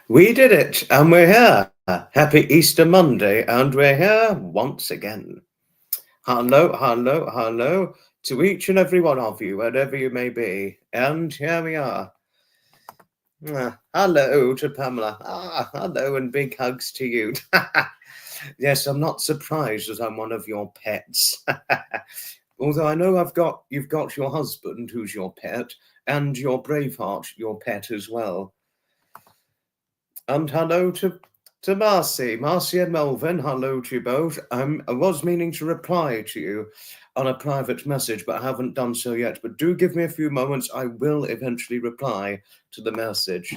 We did it, and we're here. Happy Easter Monday, and we're here once again. Hello, hello, hello to each and every one of you, wherever you may be. And here we are. Hello to Pamela. Hello, and big hugs to you. Yes, I'm not surprised that I'm one of your pets. Although I know you've got your husband, who's your pet, and your Braveheart, your pet as well. And hello to Marcy and Melvin. Hello to you both. I was meaning to reply to you on a private message, but I haven't done so yet. But do give me a few moments. I will eventually reply to the message.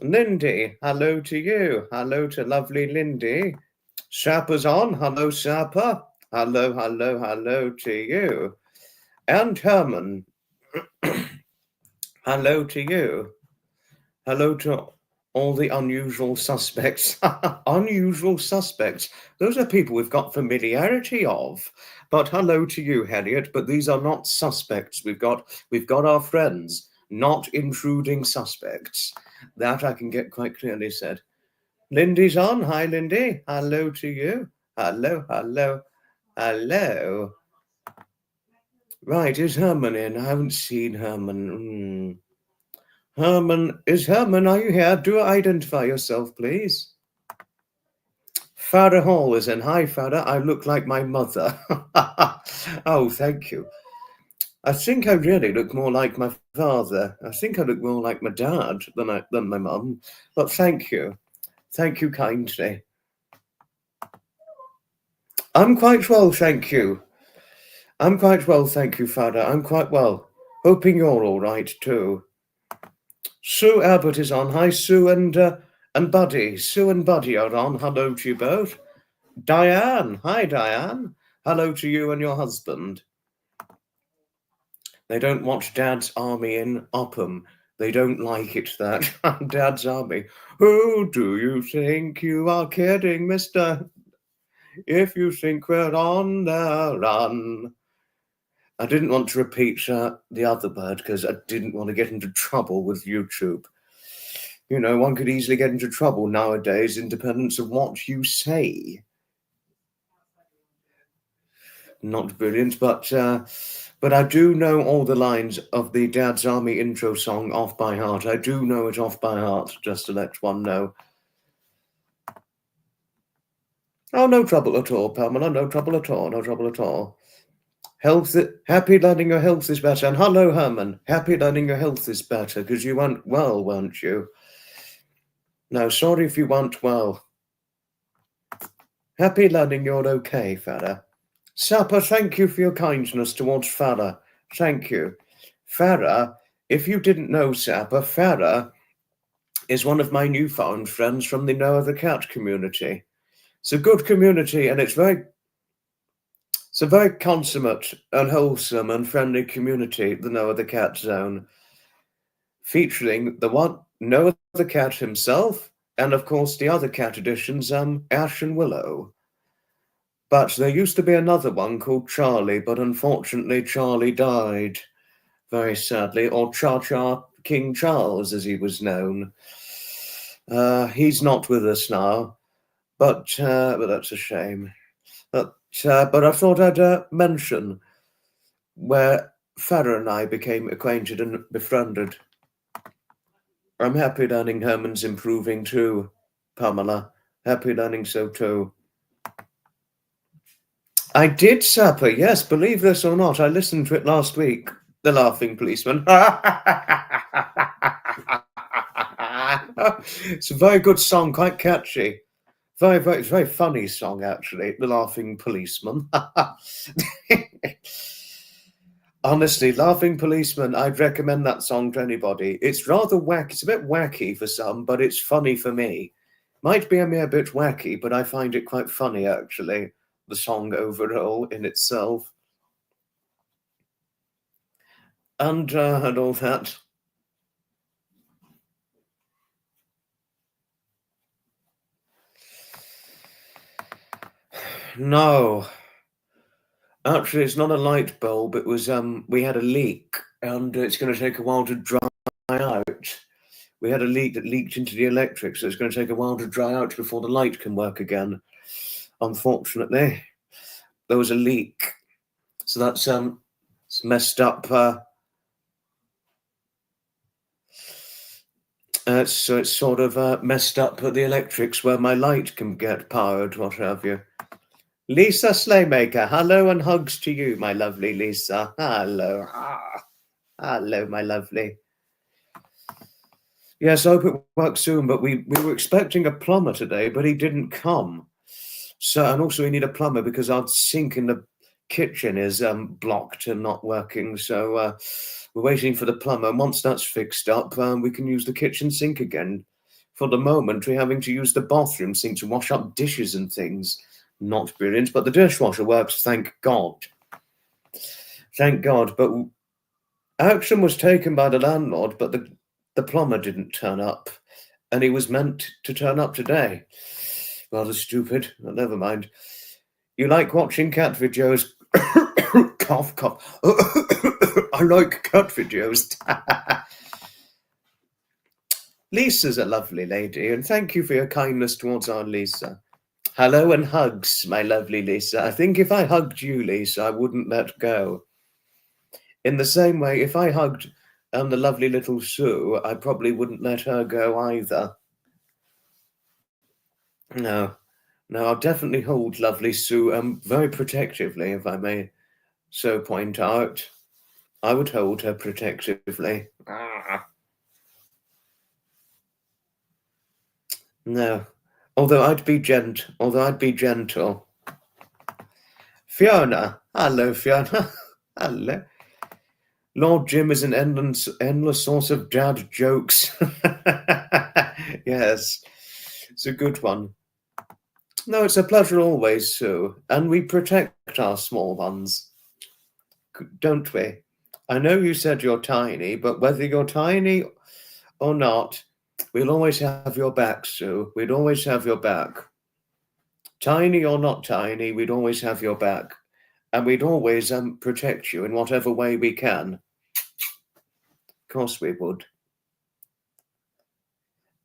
Lindy, hello to you. Hello to lovely Lindy. Sapper's on. Hello, Sapper. Hello, hello, hello to you. And Herman. Hello to you. Hello to all the unusual suspects. Unusual suspects. Those are people we've got familiarity of. But hello to you, Harriet. But these are not suspects. We've got our friends, not intruding suspects. That I can get quite clearly said. Lindy's on. Hi, Lindy. Hello to you. Hello, hello, hello. Right, is Herman in? I haven't seen Herman. Herman, are you here? Do identify yourself, please. Farah Hall is in. Hi, Farah. I look like my mother. Oh, thank you. I think I really look more like my father. I think I look more like my dad than my mum. But thank you. Thank you kindly. I'm quite well, thank you. I'm quite well, thank you, Farah. I'm quite well. Hoping you're all right, too. Sue Abbott is on. Hi, Sue and Buddy. Sue and Buddy are on. Hello to you both. Diane. Hi, Diane. Hello to you and your husband. They don't watch Dad's Army in Upham. They don't like it, that. Dad's Army. Who do you think you are kidding, mister? If you think we're on the run. I didn't want to repeat the other bird because I didn't want to get into trouble with YouTube. You know, one could easily get into trouble nowadays, independent of what you say. Not brilliant, but I do know all the lines of the Dad's Army intro song off by heart. I do know it off by heart, just to let one know. Oh, no trouble at all, Pamela. No trouble at all. No trouble at all. Happy learning your health is better. And hello, Herman. Happy learning your health is better because you weren't well, weren't you? No, sorry if you weren't well. Happy learning you're okay, Farah. Sapper, thank you for your kindness towards Farah. Thank you. Farah, if you didn't know Sapper, Farah is one of my newfound friends from the Noah the Cat community. It's a good community and it's a very consummate and wholesome and friendly community, the Noah the Cat zone, featuring the one Noah the Cat himself and, of course, the other cat editions, Ash and Willow. But there used to be another one called Charlie, but unfortunately Charlie died, very sadly, or Cha-Cha King Charles, as he was known. He's not with us now, but that's a shame. But I thought I'd mention where Farah and I became acquainted and befriended. I'm happy learning Herman's improving too, Pamela. Happy learning so too. I did, Sapper, yes, believe this or not. I listened to it last week. The Laughing Policeman. It's a very good song, quite catchy. Very funny song, actually. The Laughing Policeman. Honestly, Laughing Policeman, I'd recommend that song to anybody. It's rather wacky. It's a bit wacky for some, but it's funny for me. Might be a mere bit wacky, but I find it quite funny, actually. The song overall in itself. And all that. No. Actually, it's not a light bulb. It was, we had a leak, and it's going to take a while to dry out. We had a leak that leaked into the electric, so it's going to take a while to dry out before the light can work again. Unfortunately, there was a leak, so that's it's messed up. So it's sort of messed up the electrics where my light can get powered, what have you. Lisa Slaymaker, hello and hugs to you, my lovely Lisa. Hello. Hello, my lovely. Yes, I hope it works soon, but we were expecting a plumber today, but he didn't come. So, and also we need a plumber because our sink in the kitchen is blocked and not working. So we're waiting for the plumber. And once that's fixed up, we can use the kitchen sink again. For the moment, we're having to use the bathroom sink to wash up dishes and things. Not brilliant, but the dishwasher works, thank God. Thank God. But action was taken by the landlord, but the plumber didn't turn up. And he was meant to turn up today. Rather stupid, but never mind. You like watching cat videos? Cough, cough. I like cat videos. Lisa's a lovely lady, and thank you for your kindness towards our Lisa. Hello and hugs, my lovely Lisa. I think if I hugged you, Lisa, I wouldn't let go. In the same way, if I hugged the lovely little Sue, I probably wouldn't let her go either. No, I'll definitely hold lovely Sue very protectively, if I may so point out. I would hold her protectively. No, although I'd be gentle. Fiona, hello, Fiona. Hello. Lord Jim is an endless source of dad jokes. Yes, it's a good one. No, it's a pleasure always, Sue, and we protect our small ones, don't we? I know you said you're tiny, but whether you're tiny or not, we'll always have your back, Sue. We'd always have your back. Tiny or not tiny, we'd always have your back. And we'd always protect you in whatever way we can. Of course we would.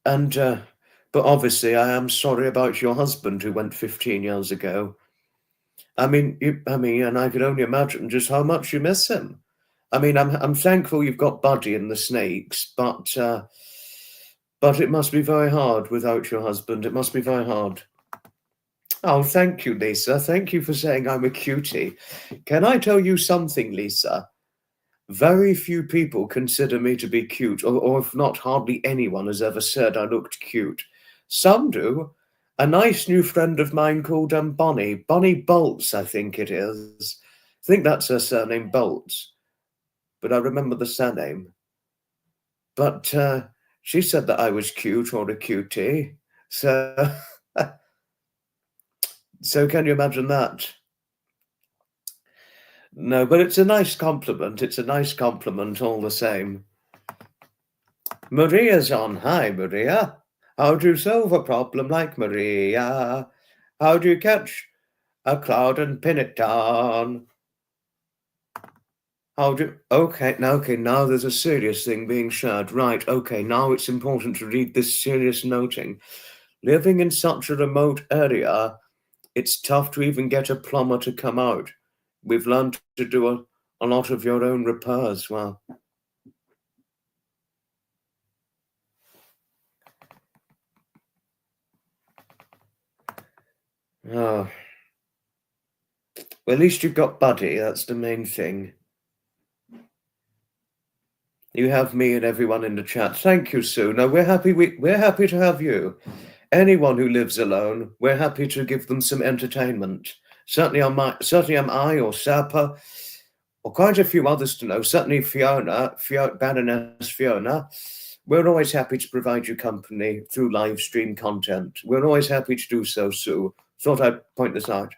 And, but obviously I am sorry about your husband who went 15 years ago. I mean, and I can only imagine just how much you miss him. I mean, I'm thankful you've got Buddy and the snakes, but it must be very hard without your husband. It must be very hard. Oh, thank you, Lisa. Thank you for saying I'm a cutie. Can I tell you something, Lisa? Very few people consider me to be cute, or if not, hardly anyone has ever said I looked cute. Some do. A nice new friend of mine called Bonnie Bolts, I think it is. I think that's her surname, Bolts. But I remember the surname. But she said that I was cute or a cutie. So, so can you imagine that? No, but it's a nice compliment. It's a nice compliment all the same. Maria's on. Hi, Maria. How do you solve a problem like Maria? How do you catch a cloud and pin it down? Okay, now there's a serious thing being shared. Right, okay, now it's important to read this serious noting. Living in such a remote area, it's tough to even get a plumber to come out. We've learned to do a lot of your own repairs. Well, oh. Well, at least you've got Buddy. That's the main thing. You have me and everyone in the chat. Thank you, Sue. No, we're happy. We're happy to have you. Anyone who lives alone, we're happy to give them some entertainment. Certainly am I or Sapa, or quite a few others to know. Certainly Fiona, Baroness Fiona. We're always happy to provide you company through live stream content. We're always happy to do so, Sue. Thought I'd point this out.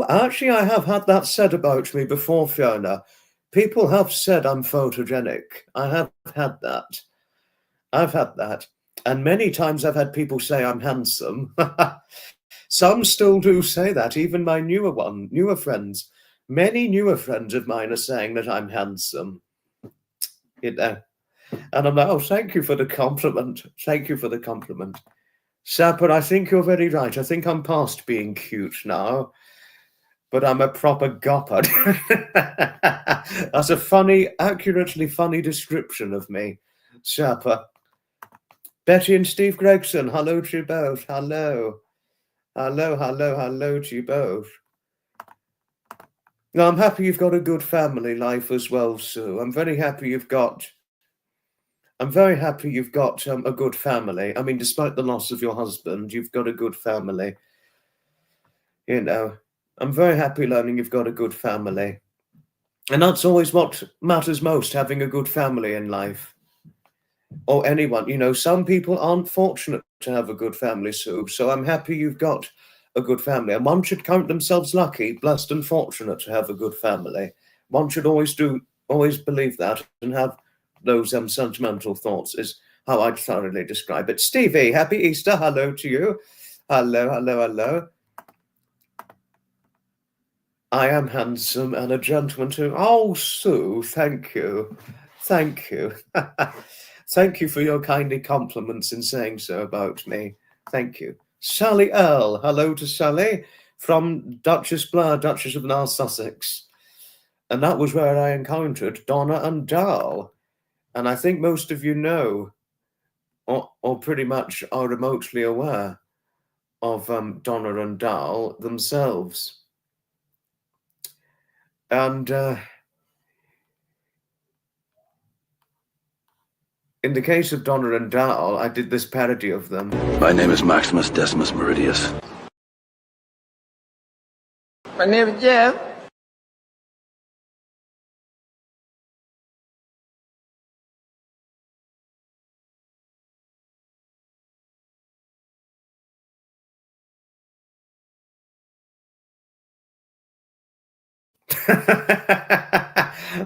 Actually, I have had that said about me before, Fiona. People have said I'm photogenic. I have had that. I've had that. And many times I've had people say I'm handsome. Some still do say that, even my newer friends. Many newer friends of mine are saying that I'm handsome. You know. And I'm like, oh, thank you for the compliment. Thank you for the compliment. Sapper, I think you're very right. I think I'm past being cute now, but I'm a proper gopper. That's a funny, accurately funny description of me, Sapper. Betty and Steve Gregson, hello to you both. Hello. Hello, hello, hello to you both. Now, I'm happy you've got a good family life as well, Sue. I'm very happy you've got a good family. I mean, despite the loss of your husband, you've got a good family. You know, I'm very happy learning you've got a good family. And that's always what matters most, having a good family in life. Or anyone, you know, some people aren't fortunate to have a good family, Sue. So I'm happy you've got a good family. And one should count themselves lucky, blessed and fortunate to have a good family. One should always believe that and have those sentimental thoughts is how I'd thoroughly describe it. Stevie, happy Easter. Hello to you. Hello, hello, hello. I am handsome and a gentleman too. Oh, Sue, thank you. Thank you. Thank you for your kindly compliments in saying so about me. Thank you. Sally Earl. Hello to Sally from Duchess Blair, Duchess of North Sussex. And that was where I encountered Donna and Dal. And I think most of you know, or pretty much are remotely aware of Donna and Dal themselves. And in the case of Donna and Dal, I did this parody of them. My name is Maximus Decimus Meridius. My name is Jeff.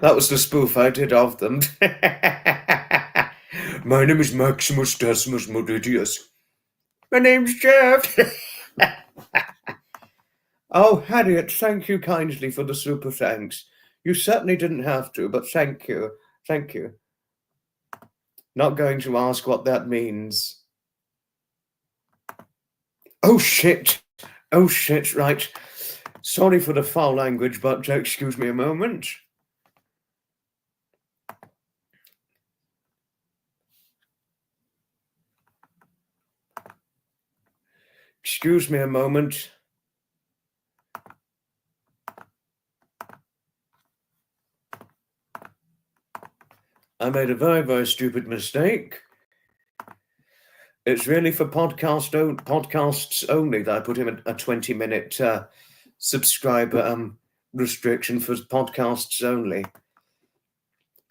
That was the spoof I did of them. My name is Maximus Decimus Meridius. My name's Jeff. Oh, Harriet, thank you kindly for the super thanks. You certainly didn't have to, but thank you. Thank you. Not going to ask what that means. Oh, shit. Oh, shit, right. Sorry for the foul language, but excuse me a moment. Excuse me a moment. I made a very, very stupid mistake. It's really for podcasts only that I put in a 20-minute subscriber restriction for podcasts only.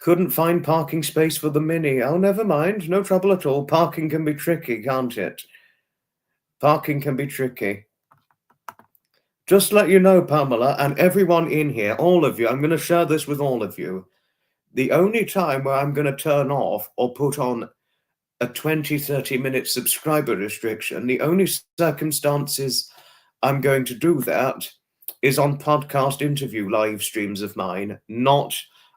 Couldn't find parking space for the Mini. Oh, never mind. No trouble at all. Parking can be tricky, can't it? Parking can be tricky. Just let you know, Pamela, and everyone in here, all of you, I'm going to share this with all of you. The only time where I'm going to turn off or put on a 20-30-minute subscriber restriction, the only circumstances I'm going to do that is on podcast interview live streams of mine, not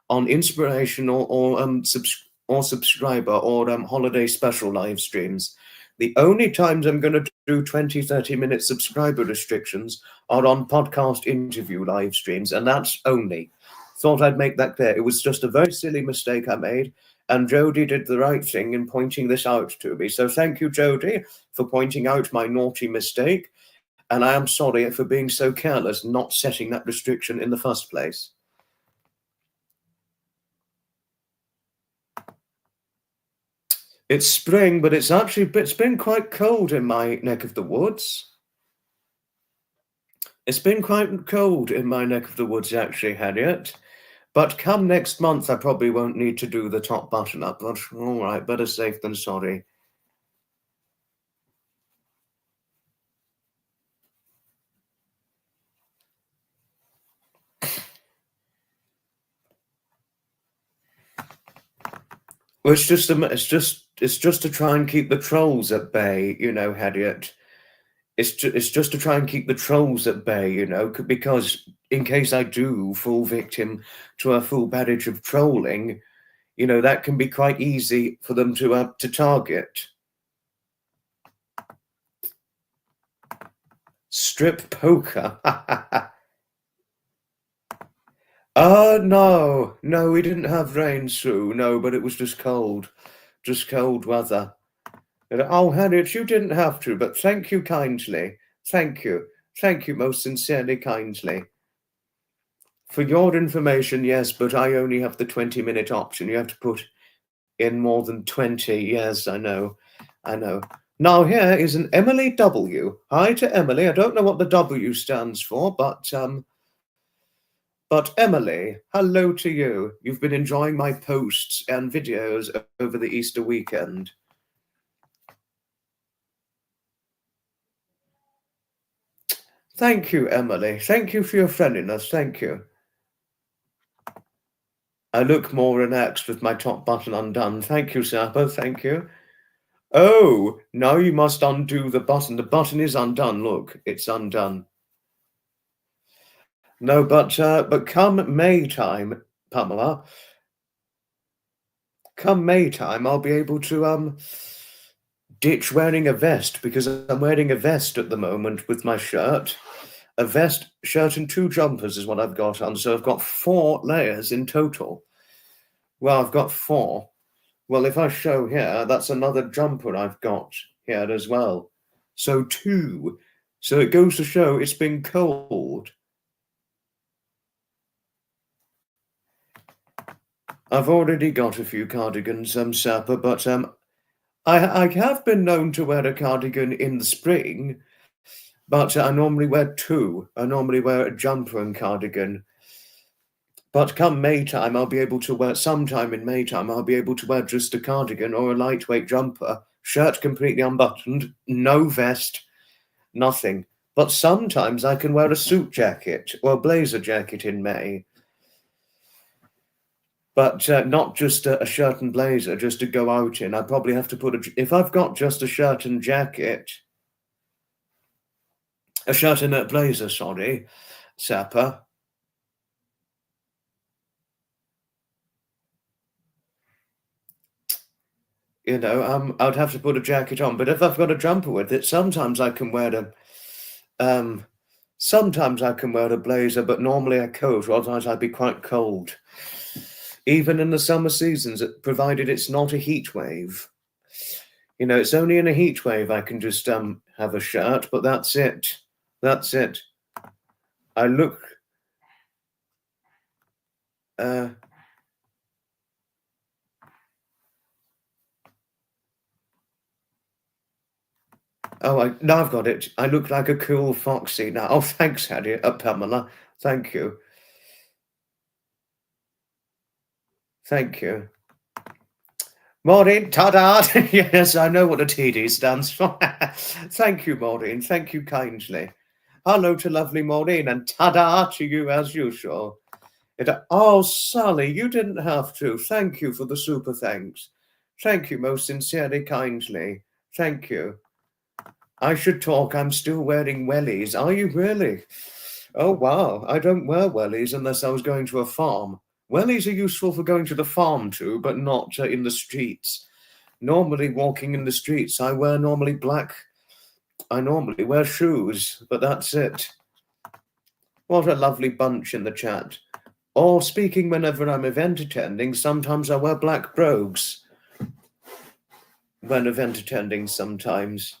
on inspirational or subscriber or holiday special live streams. The only times I'm going to do 20-30-minute subscriber restrictions are on podcast interview live streams, and that's only. Thought I'd make that clear. It was just a very silly mistake I made, and Jodie did the right thing in pointing this out to me. So thank you, Jodie, for pointing out my naughty mistake, and I am sorry for being so careless not setting that restriction in the first place. It's spring, but it's been quite cold in my neck of the woods. It's been quite cold in my neck of the woods, actually, Harriet. But come next month, I probably won't need to do the top button up. But all right, better safe than sorry. Well, it's just to try and keep the trolls at bay, you know, Harriet. It's just to try and keep the trolls at bay, you know, because in case I do fall victim to a full barrage of trolling, you know, that can be quite easy for them to target. Strip poker. No, we didn't have rain, Sue. No, but it was just cold weather. Oh, Harriet, you didn't have to, but thank you kindly. Thank you most sincerely, kindly. For your information, yes, but I only have the 20-minute option. You have to put in more than 20. Yes, I know. Now here is an Emily W. Hi to Emily. I don't know what the W stands for, but Emily, hello to you. You've been enjoying my posts and videos over the Easter weekend. Thank you, Emily. Thank you for your friendliness. Thank you. I look more relaxed with my top button undone. Thank you, Sapper. Thank you. Oh, now you must undo the button. The button is undone. Look, it's undone. No, but come May time, Pamela, come May time, I'll be able to ditch wearing a vest, because I'm wearing a vest at the moment with my shirt. A vest, shirt, and 2 jumpers is what I've got on. So I've got 4 layers in total. Well, I've got 4. Well, if I show here, that's another jumper I've got here as well. So 2. So it goes to show it's been cold. I've already got a few cardigans, Sapper, but I have been known to wear a cardigan in the spring, but I normally wear 2. I normally wear a jumper and cardigan. But come May time, I'll be able to wear, sometime in May time, I'll be able to wear just a cardigan or a lightweight jumper, shirt completely unbuttoned, no vest, nothing. But sometimes I can wear a suit jacket or a blazer jacket in May. But not just a shirt and blazer, just to go out in. I probably have to put if I've got just a shirt and jacket, a shirt and a blazer, sorry, Sapper. You know, I'd have to put a jacket on. But if I've got a jumper with it, sometimes I can wear sometimes I can wear a blazer, but normally a coat, or otherwise I'd be quite cold. Even in the summer seasons, provided it's not a heat wave. You know, it's only in a heat wave I can just have a shirt, but that's it. That's it. I look... now I've got it. I look like a cool Foxy now. Oh, thanks, Harriet, Pamela. Thank you. Thank you. Maureen, ta-da! Yes, I know what a TD stands for. Thank you, Maureen. Thank you kindly. Hello to lovely Maureen, and ta-da to you as usual. Oh, Sally, you didn't have to. Thank you for the super thanks. Thank you most sincerely, kindly. Thank you. I should talk. I'm still wearing wellies. Are you really? Oh, wow. I don't wear wellies unless I was going to a farm. Wellies are useful for going to the farm too, but not in the streets. Normally walking in the streets, I wear normally black. I normally wear shoes, but that's it. What a lovely bunch in the chat. Or speaking whenever I'm event attending, sometimes I wear black brogues when event attending sometimes.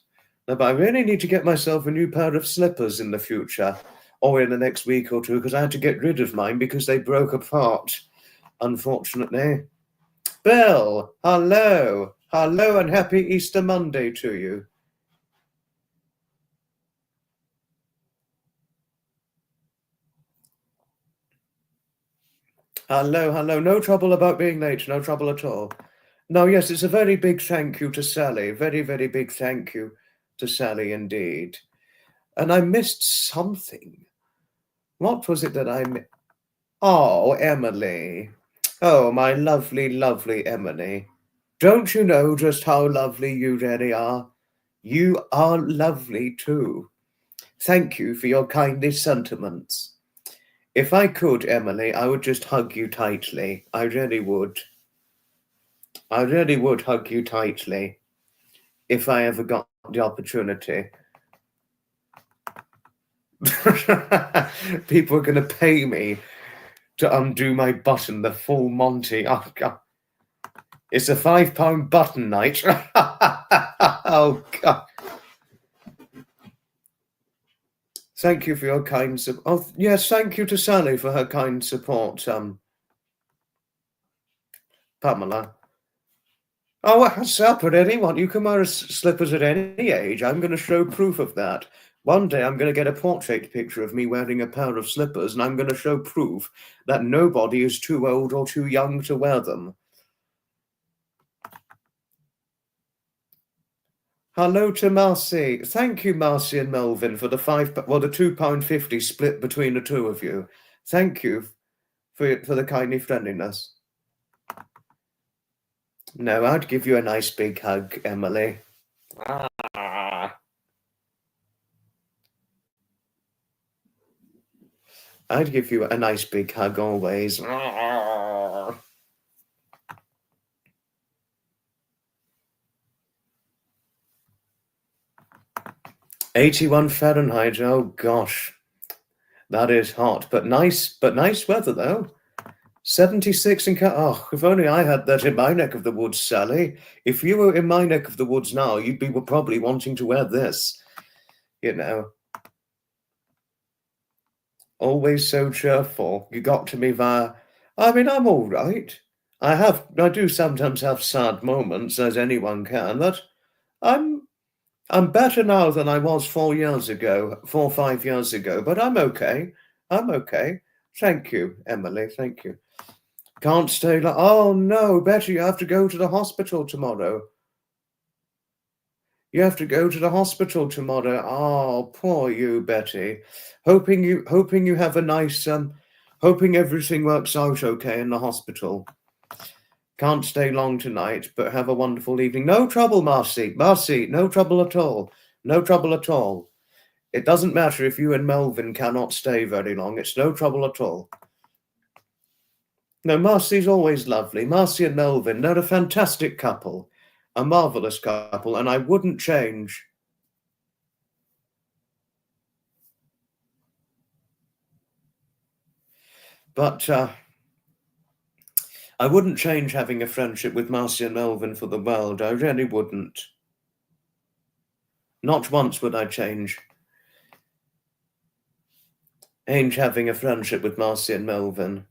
But I really need to get myself a new pair of slippers in the future, or in the next week or two, because I had to get rid of mine because they broke apart, unfortunately. Bill, hello. Hello and happy Easter Monday to you. Hello. No trouble about being late. No trouble at all. No, yes, it's a very big thank you to Sally. Very, very big thank you to Sally indeed. And I missed something. What was it that I missed? Oh, Emily. Oh, my lovely, lovely Emily. Don't you know just how lovely you really are? You are lovely too. Thank you for your kindly sentiments. If I could, Emily, I would just hug you tightly. I really would. I really would hug you tightly if I ever got the opportunity. People are going to pay me to undo my button, the full Monty. Oh, God. It's a £5 button night. Oh, God. Thank you for your kind support. Oh, yes, thank you to Sally for her kind support, Pamela. Oh, what's up at anyone? You can wear slippers at any age. I'm going to show proof of that. One day I'm going to get a portrait picture of me wearing a pair of slippers, and I'm going to show proof that nobody is too old or too young to wear them. Hello to Marcy. Thank you, Marcy and Melvin, for the £2.50 split between the two of you. Thank you for the kindly friendliness. No, I'd give you a nice big hug, Emily. I'd give you a nice big hug always. 81 Fahrenheit. Oh gosh, that is hot, but nice weather though. 76 in oh, if only I had that in my neck of the woods, Sally. If you were in my neck of the woods now, you'd be probably wanting to wear this, you know. Always so cheerful. You got to me via. I mean, I'm all right. I do sometimes have sad moments, as anyone can, but I'm better now than I was 4 or 5 years ago, but I'm okay. I'm okay. Thank you, Emily. Thank you. Can't stay like, oh no, Betty, you have to go to the hospital tomorrow. You have to go to the hospital tomorrow. Oh, poor you, Betty. Hoping you have a nice, hoping everything works out okay in the hospital. Can't stay long tonight, but have a wonderful evening. No trouble, Marcy. Marcy, no trouble at all. No trouble at all. It doesn't matter if you and Melvin cannot stay very long. It's no trouble at all. No, Marcy's always lovely. Marcy and Melvin, they're a fantastic couple. A marvellous couple, and I wouldn't change. But I wouldn't change having a friendship with Marcy and Melvin for the world. I really wouldn't. Not once would I change having a friendship with Marcy and Melvin.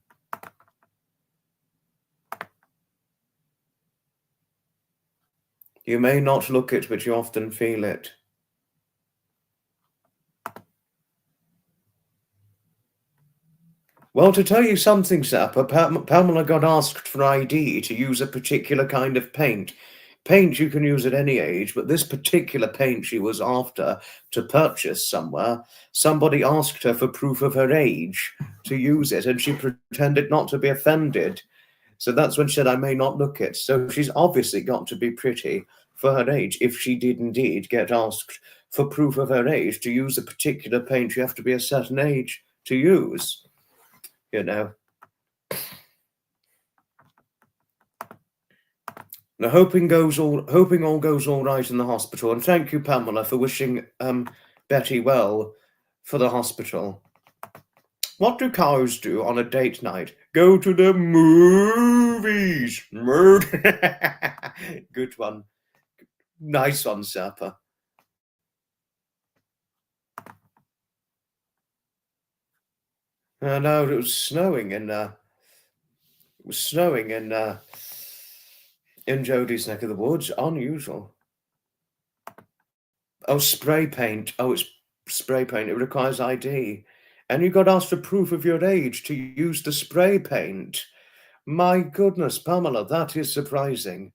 You may not look it, but you often feel it. Well, to tell you something, Zappa, Pamela got asked for ID to use a particular kind of paint. Paint you can use at any age, but this particular paint she was after to purchase somewhere, somebody asked her for proof of her age to use it, and she pretended not to be offended. So that's when she said, I may not look it. So she's obviously got to be pretty for her age. If she did indeed get asked for proof of her age to use a particular paint, you have to be a certain age to use, you know. Now, hoping all goes all right in the hospital. And thank you, Pamela, for wishing Betty well for the hospital. What do cows do on a date night? Go to the movies. Good one. Nice one, Zappa. No, it was snowing in Jodie's neck of the woods. Unusual. Oh, spray paint. Oh, it's spray paint. It requires ID. And you got asked for proof of your age to use the spray paint. My goodness, Pamela, that is surprising.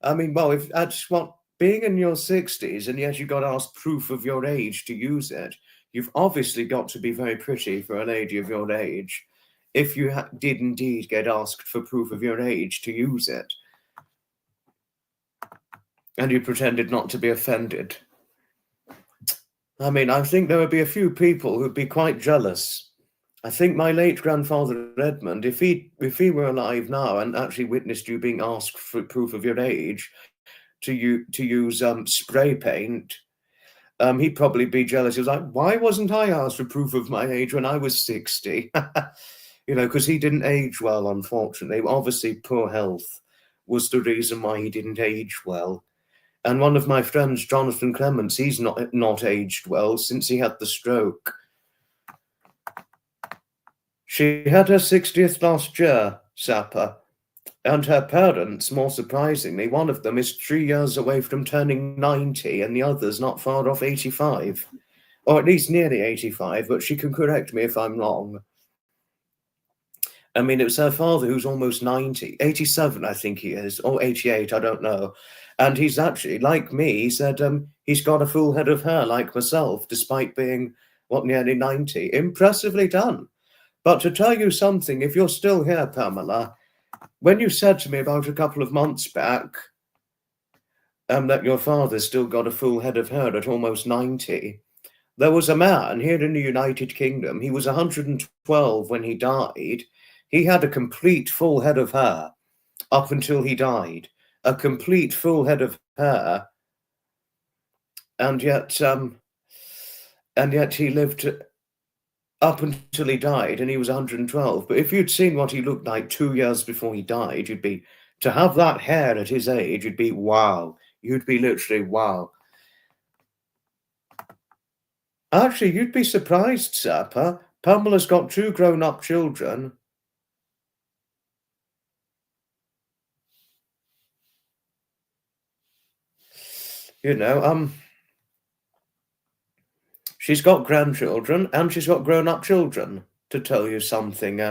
I mean, well, if that's what, being in your 60s and yet you got asked proof of your age to use it, you've obviously got to be very pretty for a lady of your age if you did indeed get asked for proof of your age to use it. And you pretended not to be offended. I mean, I think there would be a few people who'd be quite jealous I think my late grandfather Edmund, if he were alive now and actually witnessed you being asked for proof of your age to use spray paint, he'd probably be jealous. He was like, why wasn't I asked for proof of my age when I was 60? Because he didn't age well, unfortunately. Obviously, poor health was the reason why he didn't age well. And one of my friends, Jonathan Clements, he's not aged well since he had the stroke. She had her 60th last year, Sapper, and her parents, more surprisingly, one of them is 3 years away from turning 90 and the other's not far off 85, or at least nearly 85, but she can correct me if I'm wrong. I mean, it was her father who's almost 90, 87, I think he is, or 88, I don't know. And he's actually, like me, he said he's got a full head of hair like myself, despite being, nearly 90. Impressively done. But to tell you something, if you're still here, Pamela, when you said to me about a couple of months back that your father's still got a full head of hair at almost 90, there was a man here in the United Kingdom, he was 112 when he died. He had a complete full head of hair up until he died. A complete full head of hair. And yet he lived up until he died, and he was 112. But if you'd seen what he looked like 2 years before he died, to have that hair at his age, you'd be wow. You'd be literally wow. Actually, you'd be surprised, Sapper. Pamela's got 2 grown-up children. She's got grandchildren and she's got grown-up children, to tell you something,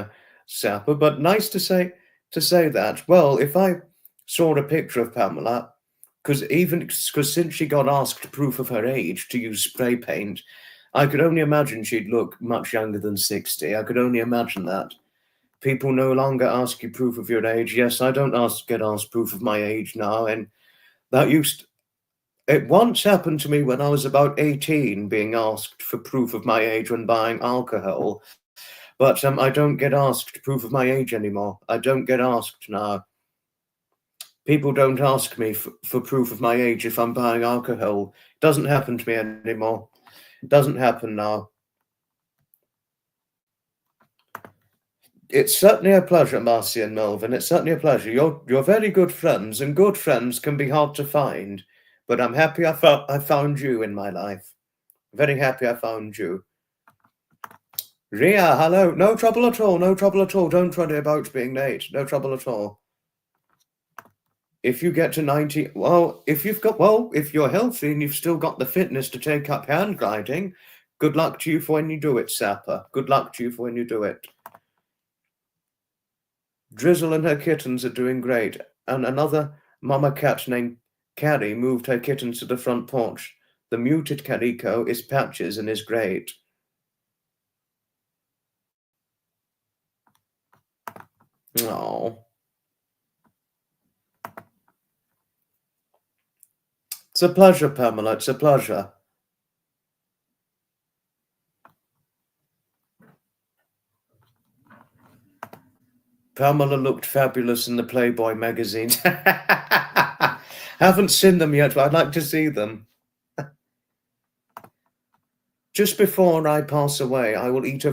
Sapper. But nice to say that. Well, if I saw a picture of Pamela, because since she got asked proof of her age to use spray paint, I could only imagine she'd look much younger than 60. I could only imagine that. People no longer ask you proof of your age. Yes, I don't get asked proof of my age now, and that it once happened to me when I was about 18, being asked for proof of my age when buying alcohol. But I don't get asked proof of my age anymore. I don't get asked now. People don't ask me for proof of my age if I'm buying alcohol. It doesn't happen to me anymore. It doesn't happen now. It's certainly a pleasure, Marcy and Melvin. It's certainly a pleasure. You're very good friends, and good friends can be hard to find. But I'm happy I found you in my life. Very happy I found you. Ria, hello. No trouble at all. No trouble at all. Don't worry about being late. No trouble at all. If you get to 90, if you're healthy and you've still got the fitness to take up hand gliding, good luck to you for when you do it, Sapper. Good luck to you for when you do it. Drizzle and her kittens are doing great. And another mama cat named Carrie moved her kittens to the front porch. The muted calico is Patches and is great. Oh. It's a pleasure, Pamela. It's a pleasure. Pamela looked fabulous in the Playboy magazines. Haven't seen them yet, but I'd like to see them. Just before I pass away, I will eat a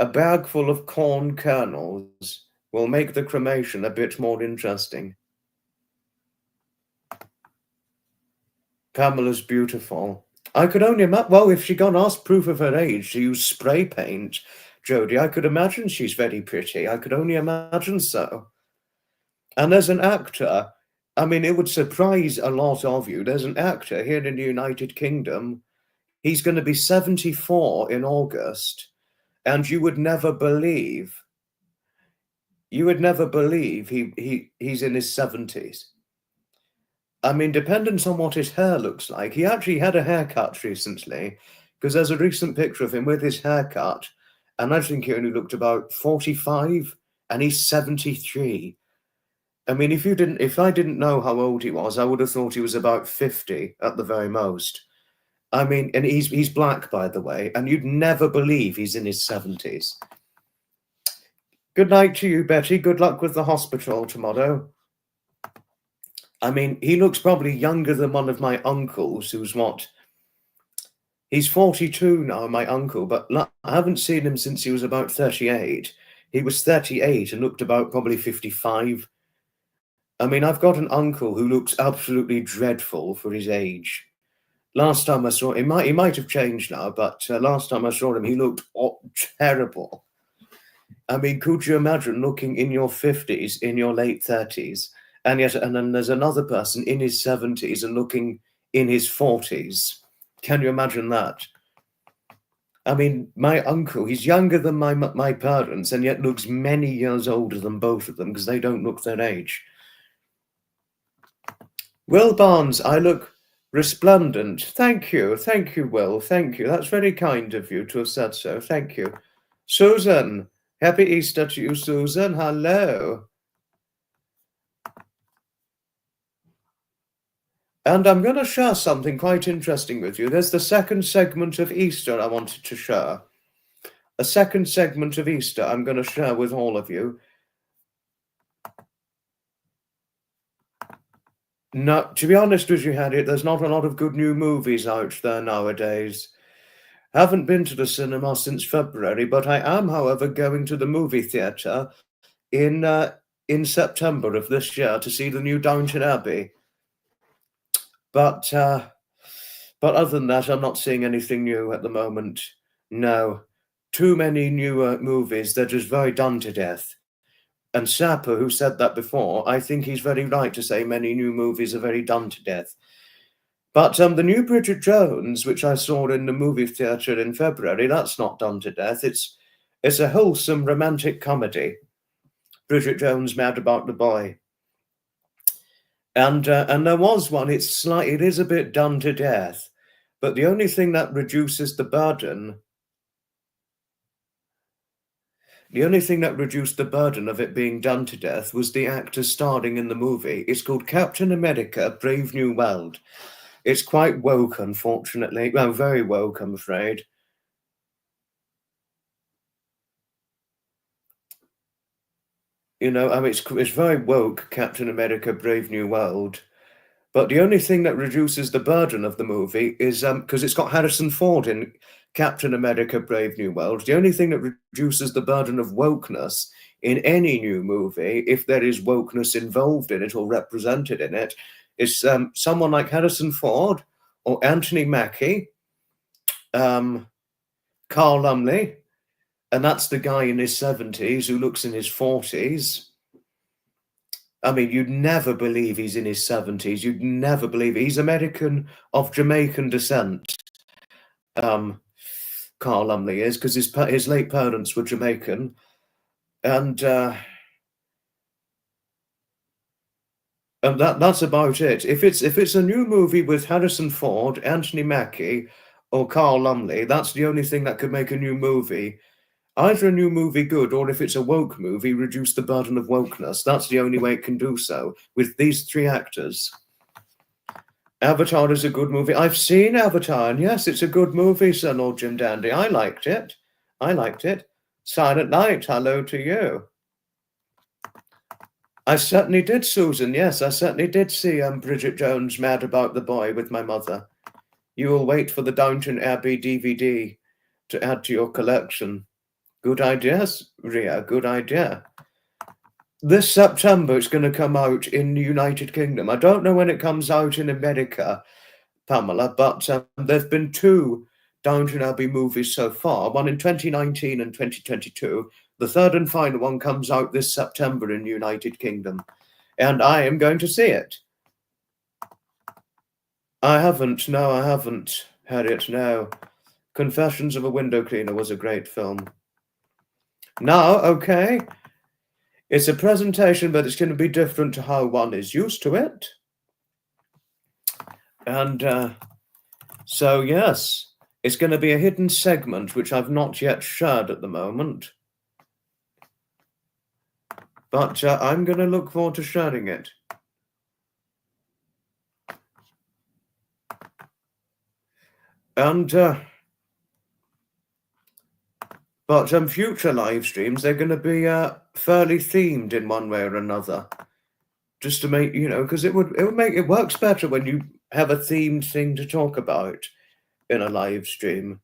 bag full of corn kernels. Will make the cremation a bit more interesting. Pamela's beautiful. I could only imagine, well, if she got asked proof of her age to use spray paint, Jodie, I could imagine she's very pretty. I could only imagine so. And as an actor, I mean, it would surprise a lot of you. There's an actor here in the United Kingdom. He's going to be 74 in August. And you would never believe he's in his 70s. I mean, depending on what his hair looks like, he actually had a haircut recently, because there's a recent picture of him with his haircut, and I think he only looked about 45, and he's 73. I mean, if I didn't know how old he was, I would have thought he was about 50 at the very most. I mean, and he's black, by the way, and you'd never believe he's in his 70s. Good night to you, Betty. Good luck with the hospital tomorrow. I mean, he looks probably younger than one of my uncles, who's what? He's 42 now, my uncle, but I haven't seen him since he was about 38. He was 38 and looked about probably 55. I mean, I've got an uncle who looks absolutely dreadful for his age. Last time I saw him, he might have changed now, but last time I saw him, he looked terrible. I mean, could you imagine looking in your 50s, in your late 30s, and then there's another person in his 70s and looking in his 40s? Can you imagine that? I mean, my uncle, he's younger than my parents, and yet looks many years older than both of them because they don't look their age. Will Barnes, I look resplendent. Thank you, Will. Thank you. That's very kind of you to have said so. Thank you. Susan, happy Easter to you, Susan. Hello. And I'm going to share something quite interesting with you. There's the second segment of Easter I wanted to share. A second segment of Easter I'm going to share with all of you. No, to be honest with you, Harriet, there's not a lot of good new movies out there nowadays. Haven't been to the cinema since February, but I am, however, going to the movie theatre in September of this year to see the new Downton Abbey. But other than that, I'm not seeing anything new at the moment. No, too many newer movies. They're just very done to death. And Sapper, who said that before, I think he's very right to say many new movies are very done to death. But the new Bridget Jones, which I saw in the movie theatre in February, that's not done to death. It's a wholesome romantic comedy. Bridget Jones Mad About the Boy. And there was one. It is a bit done to death, but the only thing that reduces the burden. The only thing that reduced the burden of it being done to death was the actors starring in the movie. It's called Captain America: Brave New World. It's quite woke, unfortunately. Well, very woke, I'm afraid. You know, I mean, it's very woke, Captain America: Brave New World. But the only thing that reduces the burden of the movie is because it's got Harrison Ford in Captain America: Brave New World. The only thing that reduces the burden of wokeness in any new movie, if there is wokeness involved in it or represented in it, is someone like Harrison Ford or Anthony Mackie, Carl Lumley, and that's the guy in his 70s who looks in his 40s. I mean, you'd never believe he's in his 70s. You'd never believe it. He's American of Jamaican descent. Carl Lumley is, because his late parents were Jamaican, and that's about it. If it's a new movie with Harrison Ford, Anthony Mackie, or Carl Lumley, that's the only thing that could make a new movie. Either a new movie good, or if it's a woke movie, reduce the burden of wokeness. That's the only way it can do so, with these three actors. Avatar is a good movie. I've seen Avatar, and yes, it's a good movie, Sir Lord Jim Dandy. I liked it. Silent Night, hello to you. I certainly did, Susan. Yes, I certainly did see Bridget Jones Mad About the Boy with my mother. You will wait for the Downton Abbey DVD to add to your collection. Good idea, Ria, good idea. This September, it's going to come out in the United Kingdom. I don't know when it comes out in America, Pamela, but there have been two Downton Abbey movies so far, one in 2019 and 2022. The third and final one comes out this September in the United Kingdom, and I am going to see it. I haven't, Harriet, no. Confessions of a Window Cleaner was a great film. Now, okay, it's a presentation, but it's going to be different to how one is used to it. And so, yes, it's going to be a hidden segment, which I've not yet shared at the moment. But I'm going to look forward to sharing it. And but future live streams, they're going to be fairly themed in one way or another, just to make, you know, because it would make it works better when you have a themed thing to talk about in a live stream,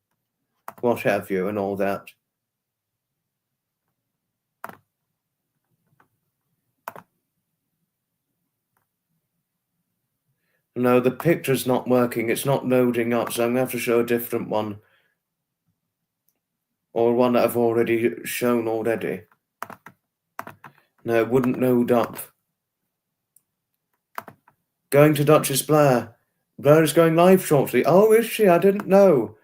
what have you, and all that. No, the picture's not working. It's not loading up, so I'm going to have to show a different one. Or one that I've already shown already. No, it wouldn't load up. Going to Duchess Blair. Blair is going live shortly. Oh, is she? I didn't know.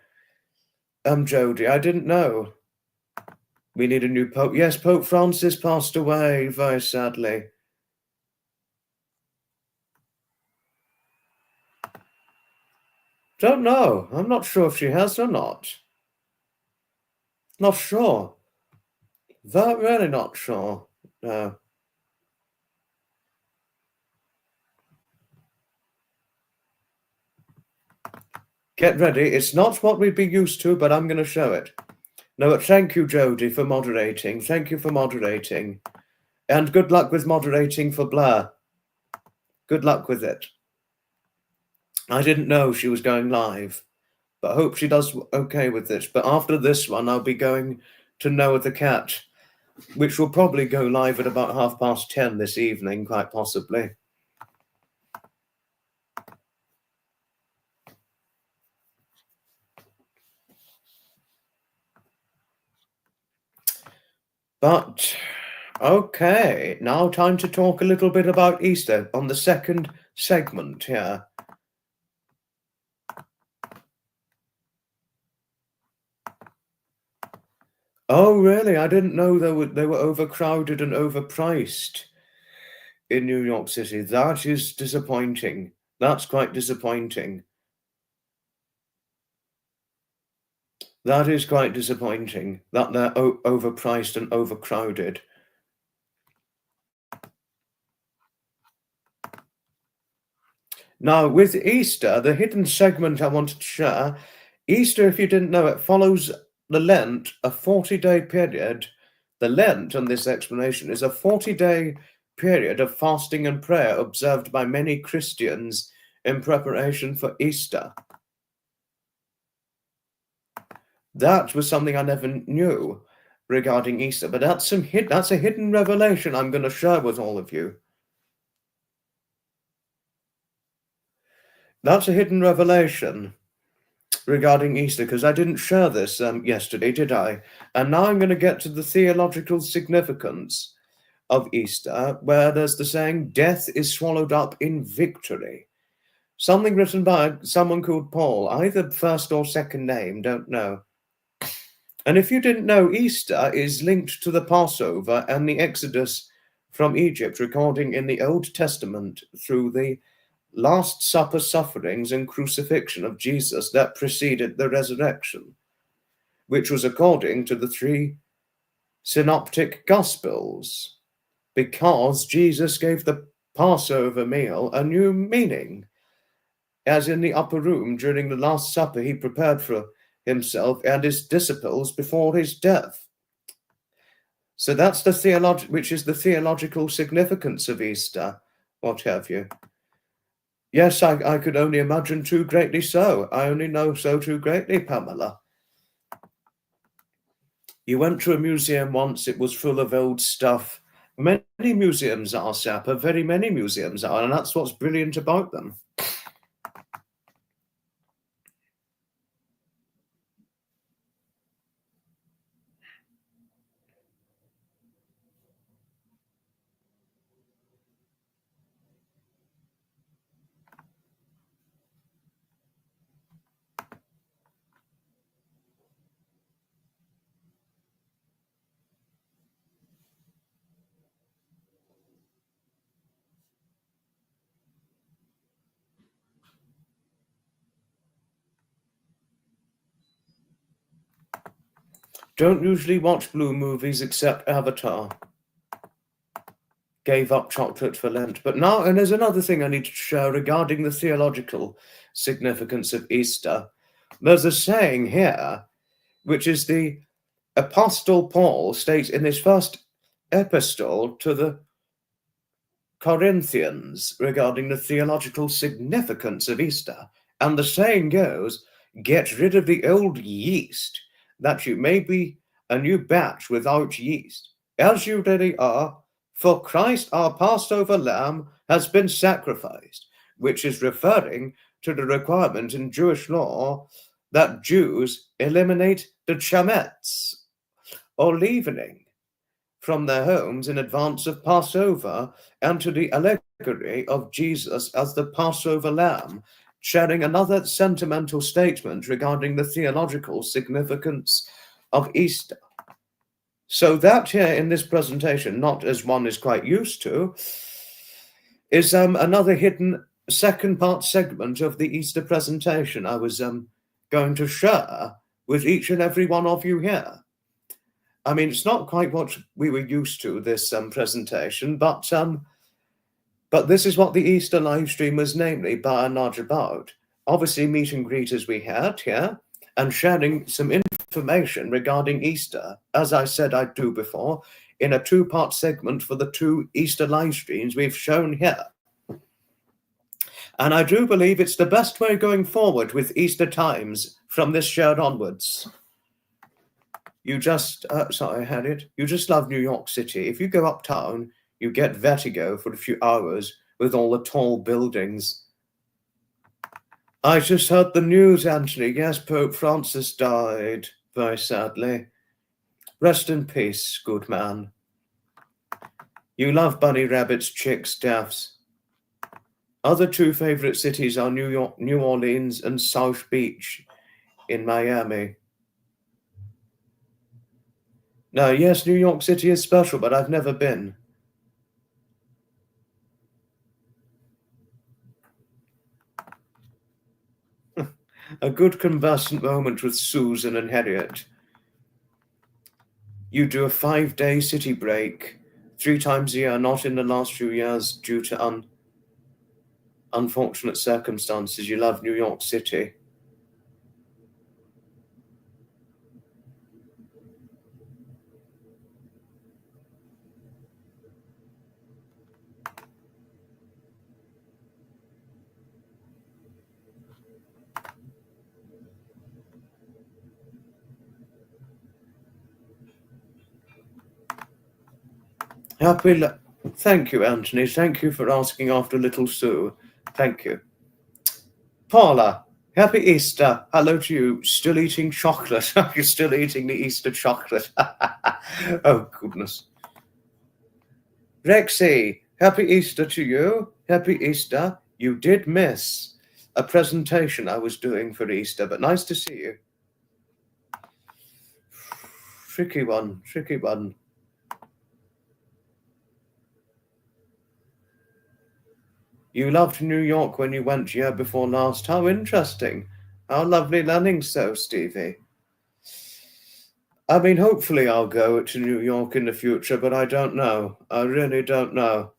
Jodie, I didn't know. We need a new Pope. Yes, Pope Francis passed away, very sadly. Don't know. I'm not sure if she has or not. Not sure. Really not sure. No. Get ready. It's not what we'd be used to, but I'm going to show it. No, but thank you, Jodie, for moderating. Thank you for moderating. And good luck with moderating for Blair. Good luck with it. I didn't know she was going live, but I hope she does okay with this. But after this one, I'll be going to Noah the Cat, which will probably go live at about 10:30 this evening, quite possibly. But, okay, now time to talk a little bit about Easter on the second segment here. Oh, really? I didn't know they were overcrowded and overpriced in New York City. That is disappointing. That's quite disappointing. That is quite disappointing that they're overpriced and overcrowded. Now, with Easter, the hidden segment I wanted to share, Easter, if you didn't know, it follows the Lent, a 40-day period. The Lent, on this explanation, is a 40-day period of fasting and prayer observed by many Christians in preparation for Easter. That was something I never knew regarding Easter, but that's a hidden revelation I'm going to share with all of you. That's a hidden revelation regarding Easter, because I didn't share this yesterday, did I? And now I'm going to get to the theological significance of Easter, where there's the saying, death is swallowed up in victory. Something written by someone called Paul, either first or second name, don't know. And if you didn't know, Easter is linked to the Passover and the Exodus from Egypt, recording in the Old Testament through the Last Supper sufferings and crucifixion of Jesus that preceded the resurrection, which was according to the 3 synoptic Gospels, because Jesus gave the Passover meal a new meaning. As in the upper room during the Last Supper, he prepared for himself and his disciples before his death. So that's the theological significance of Easter, what have you. Yes, I could only imagine too greatly so. I only know so too greatly, Pamela. You went to a museum once, it was full of old stuff. Many museums are, Sapper, very many museums are, and that's what's brilliant about them. Don't usually watch blue movies except Avatar. Gave up chocolate for Lent. But now, and there's another thing I need to share regarding the theological significance of Easter. There's a saying here, which is the Apostle Paul states in his first epistle to the Corinthians regarding the theological significance of Easter. And the saying goes, get rid of the old yeast, that you may be a new batch without yeast, as you really are, for Christ our Passover lamb has been sacrificed, which is referring to the requirement in Jewish law that Jews eliminate the chametz, or leavening, from their homes in advance of Passover, and to the allegory of Jesus as the Passover lamb, sharing another sentimental statement regarding the theological significance of Easter. So that here in this presentation, not as one is quite used to, is another hidden second part segment of the Easter presentation I was going to share with each and every one of you here. I mean, it's not quite what we were used to, this presentation, but this is what the Easter live stream was namely by and large about. Obviously, meet and greet as we had here, and sharing some information regarding Easter, as I said I'd do before, in a two-part segment for the two Easter live streams we've shown here. And I do believe it's the best way going forward with Easter times from this shared onwards. You just, sorry, Harriet, you just love New York City. If you go uptown, you get vertigo for a few hours with all the tall buildings. I just heard the news, Anthony. Yes, Pope Francis died, very sadly. Rest in peace, good man. You love bunny rabbits, chicks, daffs. Other two favorite cities are New Orleans and South Beach in Miami. Now, yes, New York City is special, but I've never been. A good conversant moment with Susan and Harriet. You do a 5-day city break 3 times a year, not in the last few years due to unfortunate circumstances. You love New York City. Thank you, Anthony. Thank you for asking after little Sue. Thank you. Paula, happy Easter. Hello to you. Still eating chocolate. You're still eating the Easter chocolate. Oh, goodness. Rexy, happy Easter to you. Happy Easter. You did miss a presentation I was doing for Easter, but nice to see you. Tricky one, tricky one. You loved New York when you went year before last. How interesting. How lovely learning so, Stevie. I mean, hopefully I'll go to New York in the future, but I don't know. I really don't know.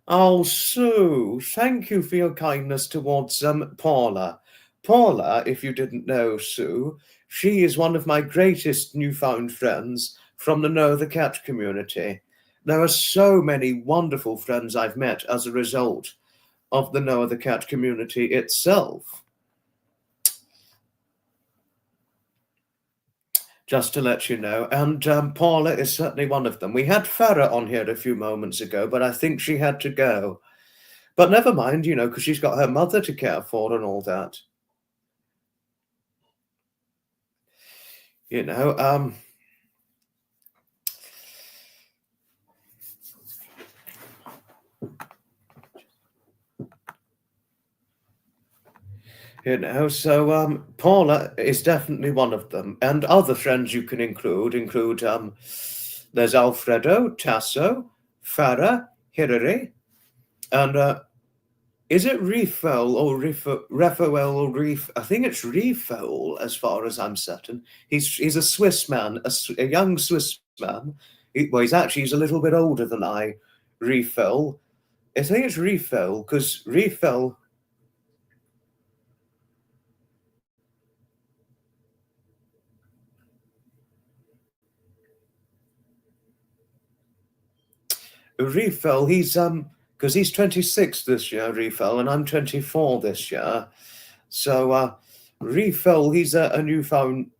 Oh, Sue, thank you for your kindness towards Paula. Paula, if you didn't know, Sue, she is one of my greatest newfound friends from the Know the Cat community. There are so many wonderful friends I've met as a result of the Know the Cat community itself. Just to let you know, and Paula is certainly one of them. We had Farah on here a few moments ago, but I think she had to go. But never mind, you know, because she's got her mother to care for and all that. You know, so Paula is definitely one of them. And other friends you can include there's Alfredo, Tasso, Farah, Hilary, and is it Refoel or Raphael or Reef? I think it's Refoel, as far as I'm certain. He's a Swiss man, a young Swiss man. He's a little bit older than I. Refoel. I think it's Refoel, because Refoel... Refill, he's because he's 26 this year, Refill, and I'm 24 this year. So Refill, he's a newfound.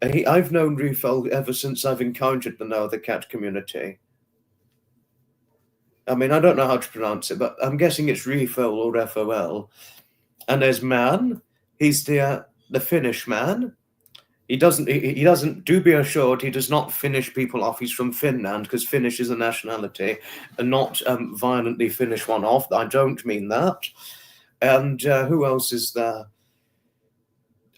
I've known Refill ever since I've encountered the No Other Cat community. I mean, I don't know how to pronounce it, but I'm guessing it's Refill or FOL. And there's Man. He's the Finnish man. He doesn't. Do be assured, he does not finish people off. He's from Finland because Finnish is a nationality, and not violently finish one off. I don't mean that. And who else is there?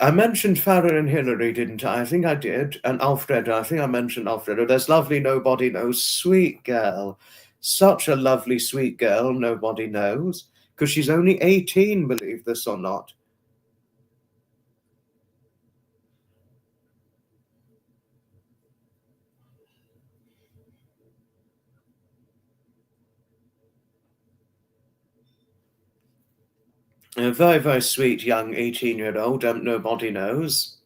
I mentioned Farah and Hillary, didn't I? I think I did. And Alfredo. I think I mentioned Alfredo. There's lovely Nobody Knows, sweet girl. Such a lovely, sweet girl, Nobody Knows. Because she's only 18, believe this or not. A very, very sweet young 18-year-old, Nobody Knows.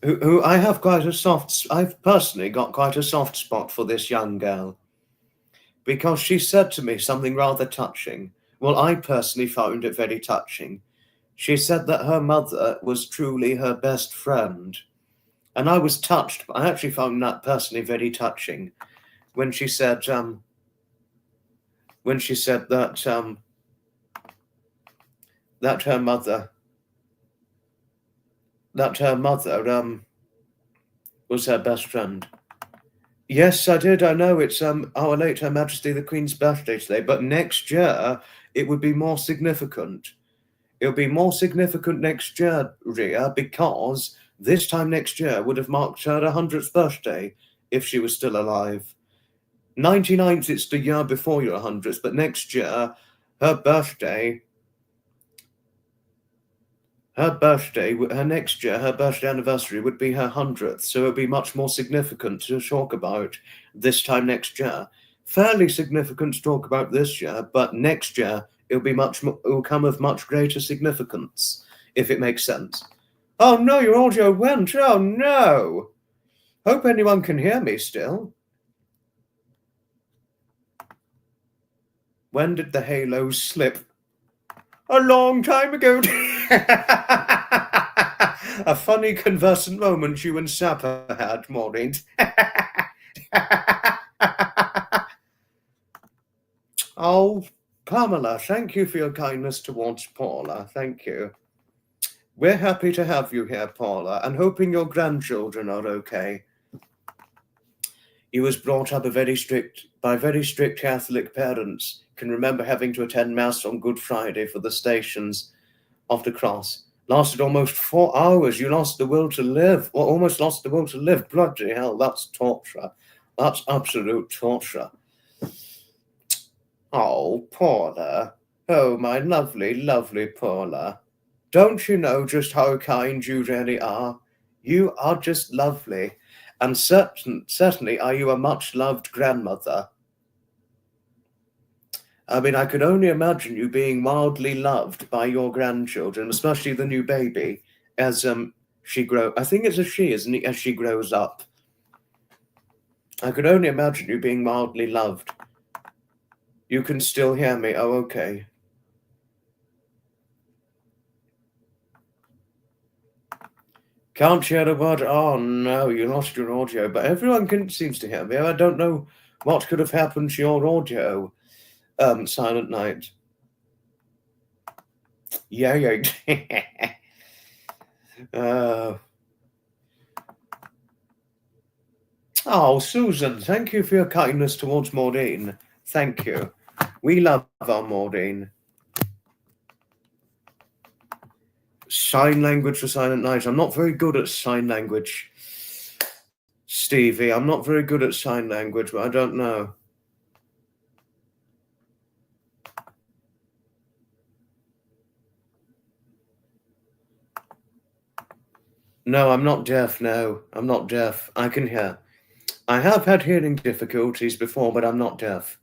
Who I have quite a soft. I've personally got quite a soft spot for this young girl, because she said to me something rather touching. Well, I personally found it very touching. She said that her mother was truly her best friend, and I was touched. I actually found that personally very touching when she said that that her mother was her best friend. Yes, I did. I know it's Our Late Her Majesty the Queen's birthday today, but next year it would be more significant. It'll be more significant next year, Ria, because this time next year would have marked her 100th birthday if she was still alive. 99th, it's the year before your 100th, but next year, her birthday anniversary would be her 100th, so it would be much more significant to talk about this time next year. Fairly significant to talk about this year, but next year it will come of much greater significance, if it makes sense. Oh no, your audio went. Oh no. Hope anyone can hear me still. When did the halo slip? A long time ago. A funny conversant moment you and Sapper had, Maureen. Oh, Pamela, thank you for your kindness towards Paula. Thank you. We're happy to have you here, Paula, and hoping your grandchildren are okay. He was brought up by very strict Catholic parents. Can remember having to attend Mass on Good Friday for the Stations of the Cross. Lasted almost 4 hours. You lost the will to live, or almost lost the will to live. Bloody hell, that's torture. That's absolute torture. Oh, Paula. Oh, my lovely, lovely Paula. Don't you know just how kind you really are? You are just lovely. And certainly are you a much-loved grandmother. I mean, I could only imagine you being wildly loved by your grandchildren, especially the new baby, as she grows. I think it's a she, isn't it, as she grows up. I could only imagine you being wildly loved. You can still hear me. Oh, okay. Can't hear a word. Oh, no, you lost your audio. But everyone seems to hear me. I don't know what could have happened to your audio, Silent Night. Yeah. Oh, Susan, thank you for your kindness towards Maureen. Thank you. We love our Maureen. Sign language for Silent Night. I'm not very good at sign language, Stevie. I'm not very good at sign language, but I don't know. No, I'm not deaf. No, I'm not deaf. I can hear. I have had hearing difficulties before, but I'm not deaf.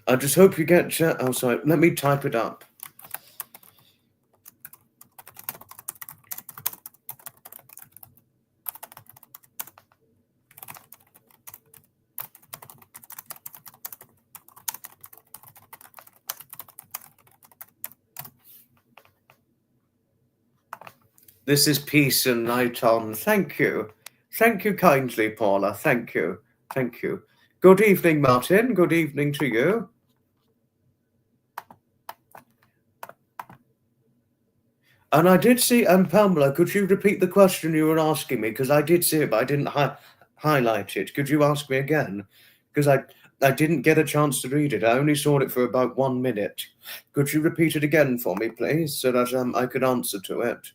I just hope you get... oh, sorry. Let me type it up. This is peace and night on. Thank you. Thank you kindly, Paula. Thank you. Thank you. Good evening, Martin. Good evening to you. And I did see, Pamela, could you repeat the question you were asking me? Because I did see it, but I didn't highlight it. Could you ask me again? Because I didn't get a chance to read it. I only saw it for about 1 minute. Could you repeat it again for me, please, so that I could answer to it?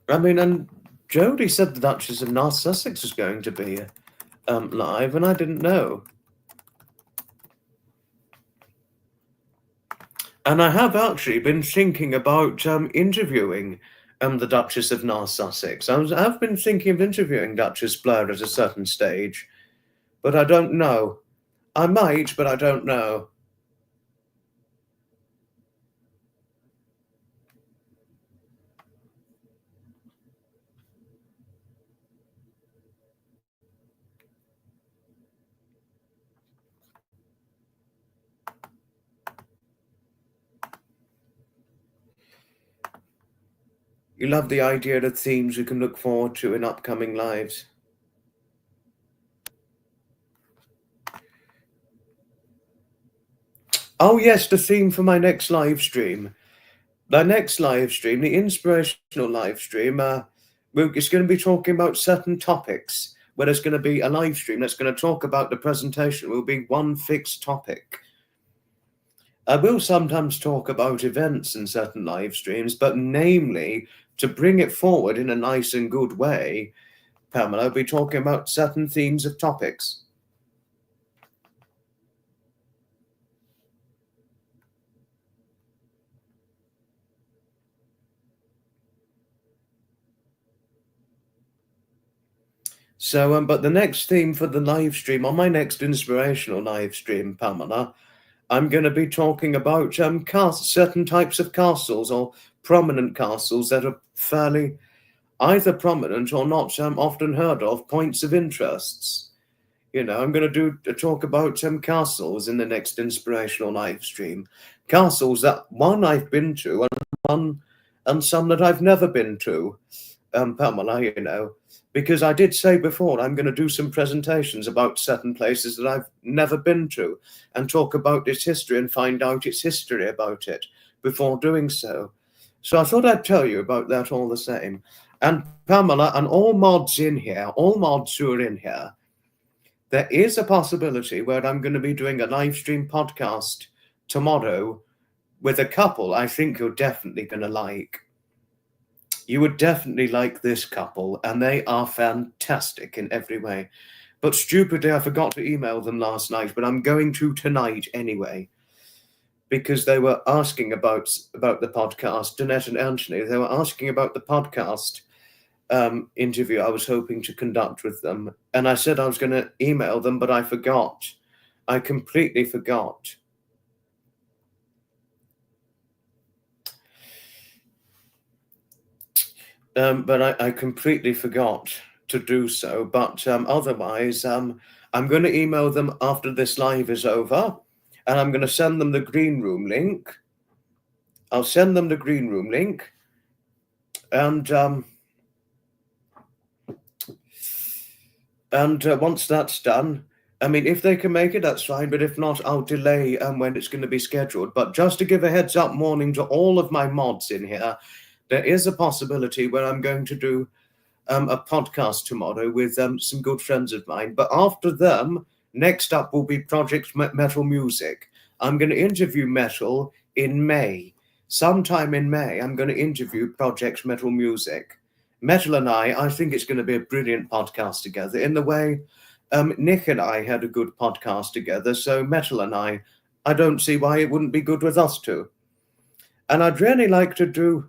I mean, and Jodie said the Duchess of North Sussex is going to be live, and I didn't know. And I have actually been thinking about interviewing the Duchess of North Sussex. I've been thinking of interviewing Duchess Blair at a certain stage, but I don't know. I might, but I don't know. You love the idea of themes we can look forward to in upcoming lives. Oh yes, the theme for my next live stream. The next live stream, the inspirational live stream, it's going to be talking about certain topics, where there's going to be a live stream that's going to talk about the presentation. It will be one fixed topic. I will sometimes talk about events in certain live streams, but namely, to bring it forward in a nice and good way, Pamela, I'll be talking about certain themes of topics. So, but the next theme for the live stream, on my next inspirational live stream, Pamela, I'm going to be talking about certain types of castles or prominent castles that are fairly either prominent or not often heard of, points of interests. You know, I'm going to talk about castles in the next inspirational live stream. Castles that one I've been to and some that I've never been to, Pamela, you know. Because I did say before, I'm going to do some presentations about certain places that I've never been to and talk about its history and find out its history about it before doing so. So I thought I'd tell you about that all the same. And Pamela, and all mods in here, all mods who are in here, there is a possibility where I'm going to be doing a live stream podcast tomorrow with a couple I think you're definitely going to like. You would definitely like this couple, and they are fantastic in every way. But stupidly, I forgot to email them last night, but I'm going to tonight anyway, because they were asking about the podcast, Danette and Anthony. They were asking about the podcast interview I was hoping to conduct with them. And I said I was going to email them, but I forgot. I completely forgot. But I completely forgot to do so. But otherwise, I'm going to email them after this live is over, and I'm going to send them the green room link. I'll send them the green room link, and once that's done, I mean, if they can make it, that's fine. But if not, I'll delay when it's going to be scheduled. But just to give a heads up warning to all of my mods in here, there is a possibility where I'm going to do a podcast tomorrow with some good friends of mine. But after them, next up will be Project Metal Music. I'm going to interview Metal in May. Sometime in May, I'm going to interview Project Metal Music. Metal and I think it's going to be a brilliant podcast together in the way Nick and I had a good podcast together. So Metal and I don't see why it wouldn't be good with us two. And I'd really like to do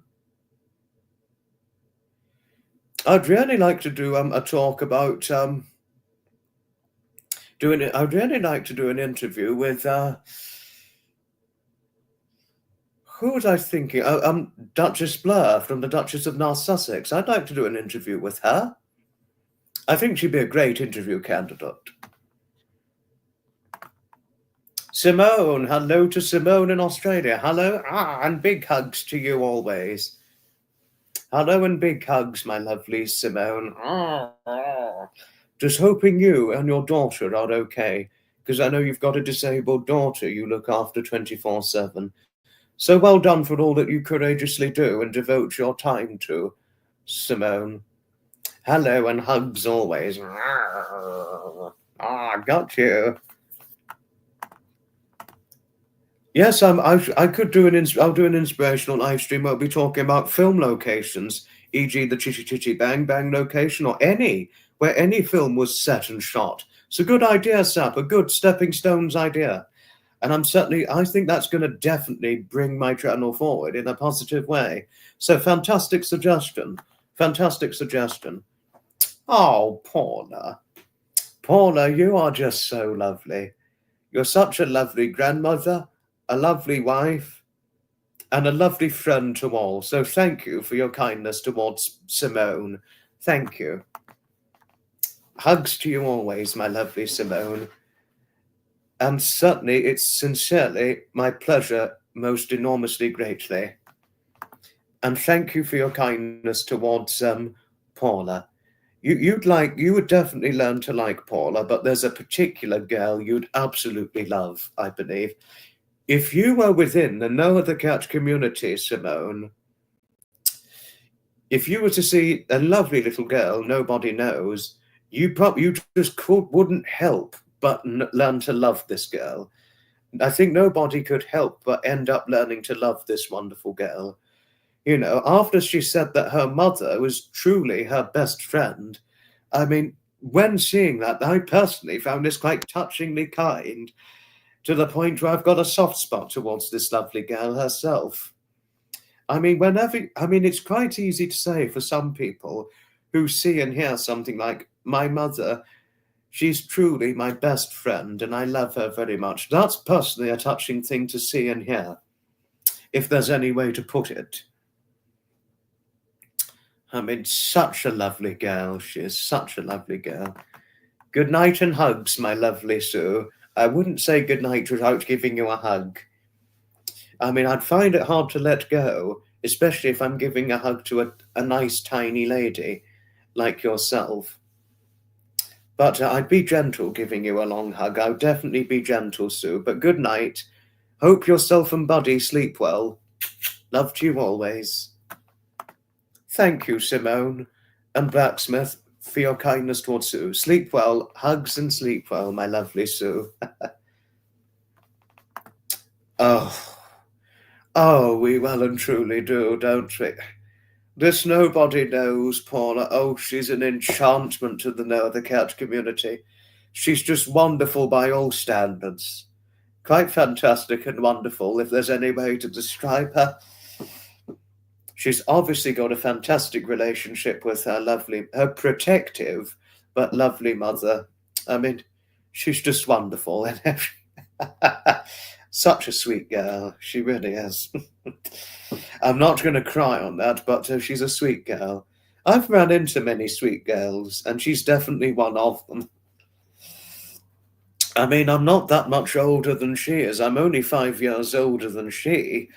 I'd really like to do a talk about doing it. I'd really like to do an interview with who was I thinking? Duchess Blur from the Duchess of North Sussex. I'd like to do an interview with her. I think she'd be a great interview candidate. Simone, hello to Simone in Australia. Hello, and big hugs to you always. Hello and big hugs, my lovely Simone. Just hoping you and your daughter are okay, because I know you've got a disabled daughter you look after 24/7. So well done for all that you courageously do and devote your time to, Simone. Hello and hugs always. Got you. Yes, I could do I'll do an inspirational live stream. I'll be talking about film locations, e.g. the Chitty Chitty Bang Bang location, or where any film was set and shot. It's a good idea, Sap, a good stepping stones idea. And I think that's going to definitely bring my channel forward in a positive way. So fantastic suggestion. Fantastic suggestion. Oh, Paula. Paula, you are just so lovely. You're such a lovely grandmother, a lovely wife, and a lovely friend to all. So thank you for your kindness towards Simone. Thank you. Hugs to you always, my lovely Simone. And certainly it's sincerely my pleasure, most enormously greatly. And thank you for your kindness towards Paula. You would definitely learn to like Paula, but there's a particular girl you'd absolutely love, I believe. If you were within the No Other Cat community, Simone, if you were to see a lovely little girl nobody knows, you just wouldn't help but learn to love this girl. I think nobody could help but end up learning to love this wonderful girl. You know, after she said that her mother was truly her best friend, I mean, when seeing that, I personally found this quite touchingly kind, to the point where I've got a soft spot towards this lovely girl herself. I mean, it's quite easy to say for some people who see and hear something like, my mother, she's truly my best friend and I love her very much. That's personally a touching thing to see and hear, if there's any way to put it. I mean, such a lovely girl. She is such a lovely girl. Good night and hugs, my lovely Sue. I wouldn't say good night without giving you a hug. I mean, I'd find it hard to let go, especially if I'm giving a hug to a nice, tiny lady like yourself. But I'd be gentle giving you a long hug. I'd definitely be gentle, Sue. But good night. Hope yourself and Buddy sleep well. Love to you always. Thank you, Simone and Blacksmith, for your kindness towards Sue. Sleep well. Hugs and sleep well, my lovely Sue. Oh, we well and truly do, don't we? This nobody knows, Paula. Oh, she's an enchantment to the No Other Cat community. She's just wonderful by all standards. Quite fantastic and wonderful, if there's any way to describe her. She's obviously got a fantastic relationship with her protective but lovely mother. I mean, she's just wonderful. Such a sweet girl. She really is. I'm not going to cry on that, but she's a sweet girl. I've run into many sweet girls, and she's definitely one of them. I mean, I'm not that much older than she is. I'm only 5 years older than she,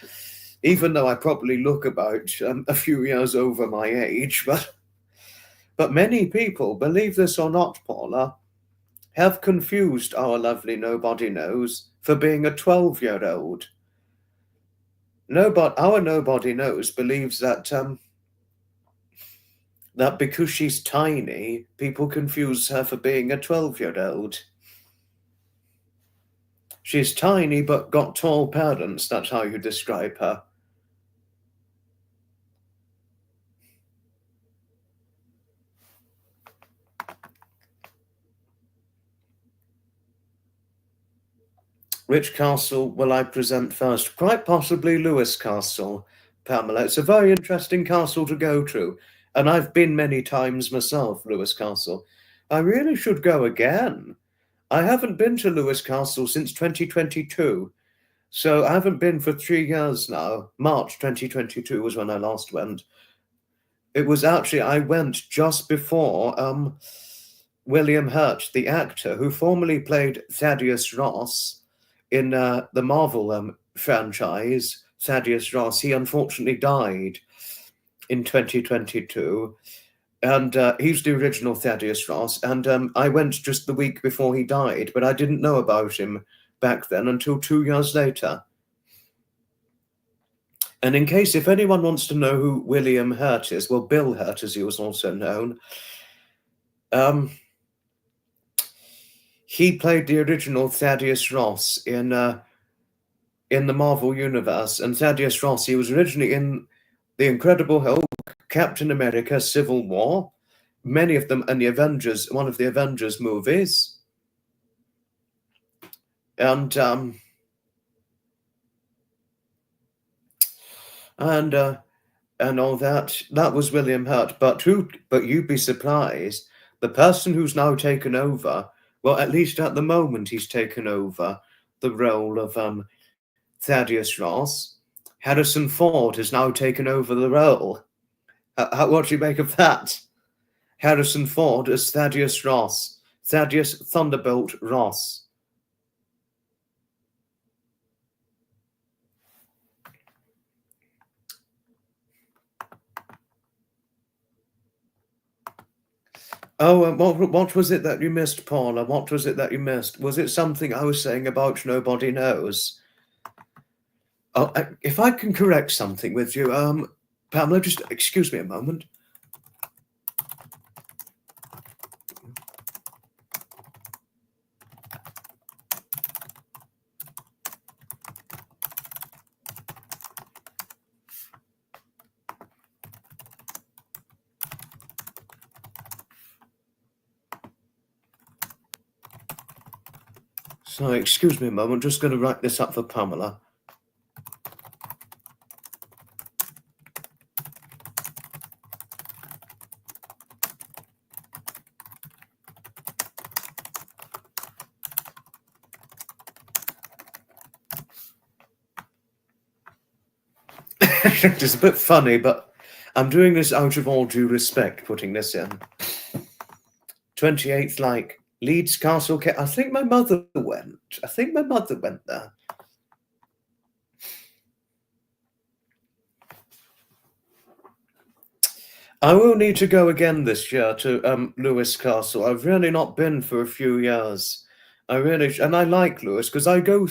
even though I probably look about a few years over my age. But many people, believe this or not, Paula, have confused our lovely Nobody Knows for being a 12-year-old. Our Nobody Knows believes that that because she's tiny, people confuse her for being a 12-year-old. She's tiny but got tall parents, that's how you describe her. Which castle will I present first? Quite possibly Lewis Castle, Pamela. It's a very interesting castle to go to. And I've been many times myself, Lewis Castle. I really should go again. I haven't been to Lewis Castle since 2022. So I haven't been for 3 years now. March 2022 was when I last went. It was actually, I went just before William Hurt, the actor who formerly played Thaddeus Ross in the Marvel franchise, Thaddeus Ross. He unfortunately died in 2022. And he's the original Thaddeus Ross. And I went just the week before he died, but I didn't know about him back then until 2 years later. And in case if anyone wants to know who William Hurt is, well, Bill Hurt, as he was also known, he played the original Thaddeus Ross in the Marvel Universe. And Thaddeus Ross, he was originally in The Incredible Hulk, Captain America, Civil War, many of them, and the Avengers, one of the Avengers movies. And all that. That was William Hurt. But you'd be surprised, the person who's now taken over, well, at least at the moment, he's taken over the role of Thaddeus Ross. Harrison Ford has now taken over the role. What do you make of that? Harrison Ford as Thaddeus Ross. Thaddeus Thunderbolt Ross. Oh, what was it that you missed, Paula? What was it that you missed? Was it something I was saying about nobody knows? Oh, if I can correct something with you, Pamela, just excuse me a moment. So, excuse me a moment, just going to write this up for Pamela. It's a bit funny, but I'm doing this out of all due respect, putting this in. 28th, like, Leeds Castle. I think my mother went. There. I will need to go again this year to Lewis Castle. I've really not been for a few years. And I like Lewis because I go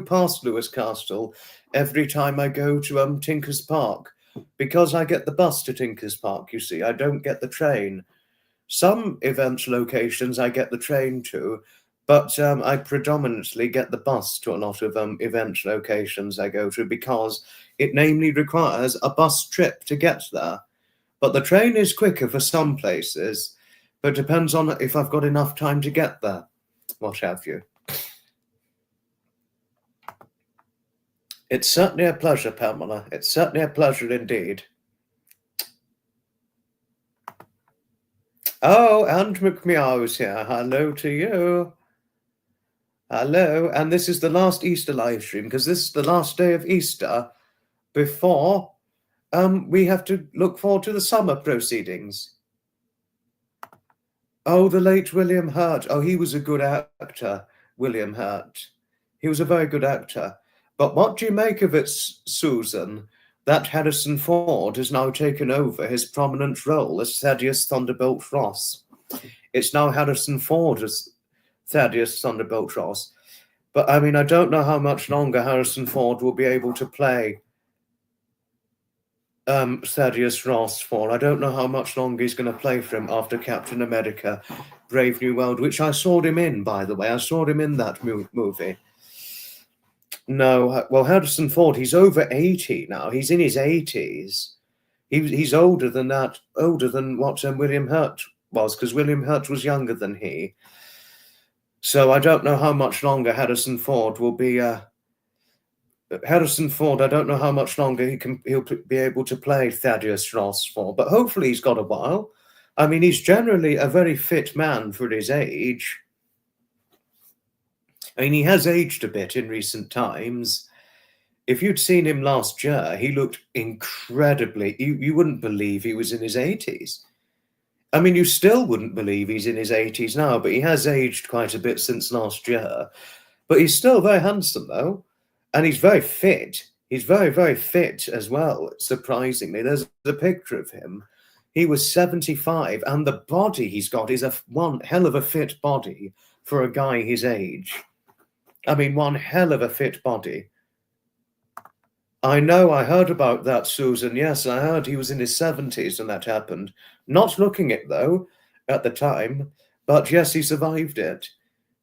past Lewis Castle every time I go to Tinkers Park, because I get the bus to Tinkers Park, you see. I don't get the train. Some event locations I get the train to, but I predominantly get the bus to a lot of event locations I go to, because it namely requires a bus trip to get there. But the train is quicker for some places, but depends on if I've got enough time to get there, what have you. It's certainly a pleasure, Pamela. It's certainly a pleasure indeed. Oh, and McMeow's here. Hello to you. Hello. And this is the last Easter live stream, because this is the last day of Easter before we have to look forward to the summer proceedings. Oh, the late William Hurt. Oh, he was a good actor, William Hurt. He was a very good actor. But what do you make of it, Susan, that Harrison Ford has now taken over his prominent role as Thaddeus Thunderbolt Ross? It's now Harrison Ford as Thaddeus Thunderbolt Ross. But, I mean, I don't know how much longer Harrison Ford will be able to play Thaddeus Ross for. I don't know how much longer he's going to play for him after Captain America, Brave New World, which I saw him in, by the way. I saw him in that movie. No, well, Harrison Ford, he's over 80 now. He's in his 80s. He's older than that, older than what William Hurt was, because William Hurt was younger than he. So I don't know how much longer Harrison Ford will be Harrison Ford, I don't know how much longer he'll be able to play Thaddeus Ross for, but hopefully he's got a while. I mean, he's generally a very fit man for his age. I mean, he has aged a bit in recent times. If you'd seen him last year, he looked incredibly... You wouldn't believe he was in his 80s. I mean, you still wouldn't believe he's in his 80s now, but he has aged quite a bit since last year. But he's still very handsome, though. And he's very fit. He's very, very fit as well, surprisingly. There's a picture of him. He was 75, and the body he's got is one hell of a fit body for a guy his age. I mean, one hell of a fit body. I know, I heard about that, Susan. Yes, I heard he was in his 70s when that happened. Not looking it, though, at the time. But yes, he survived it.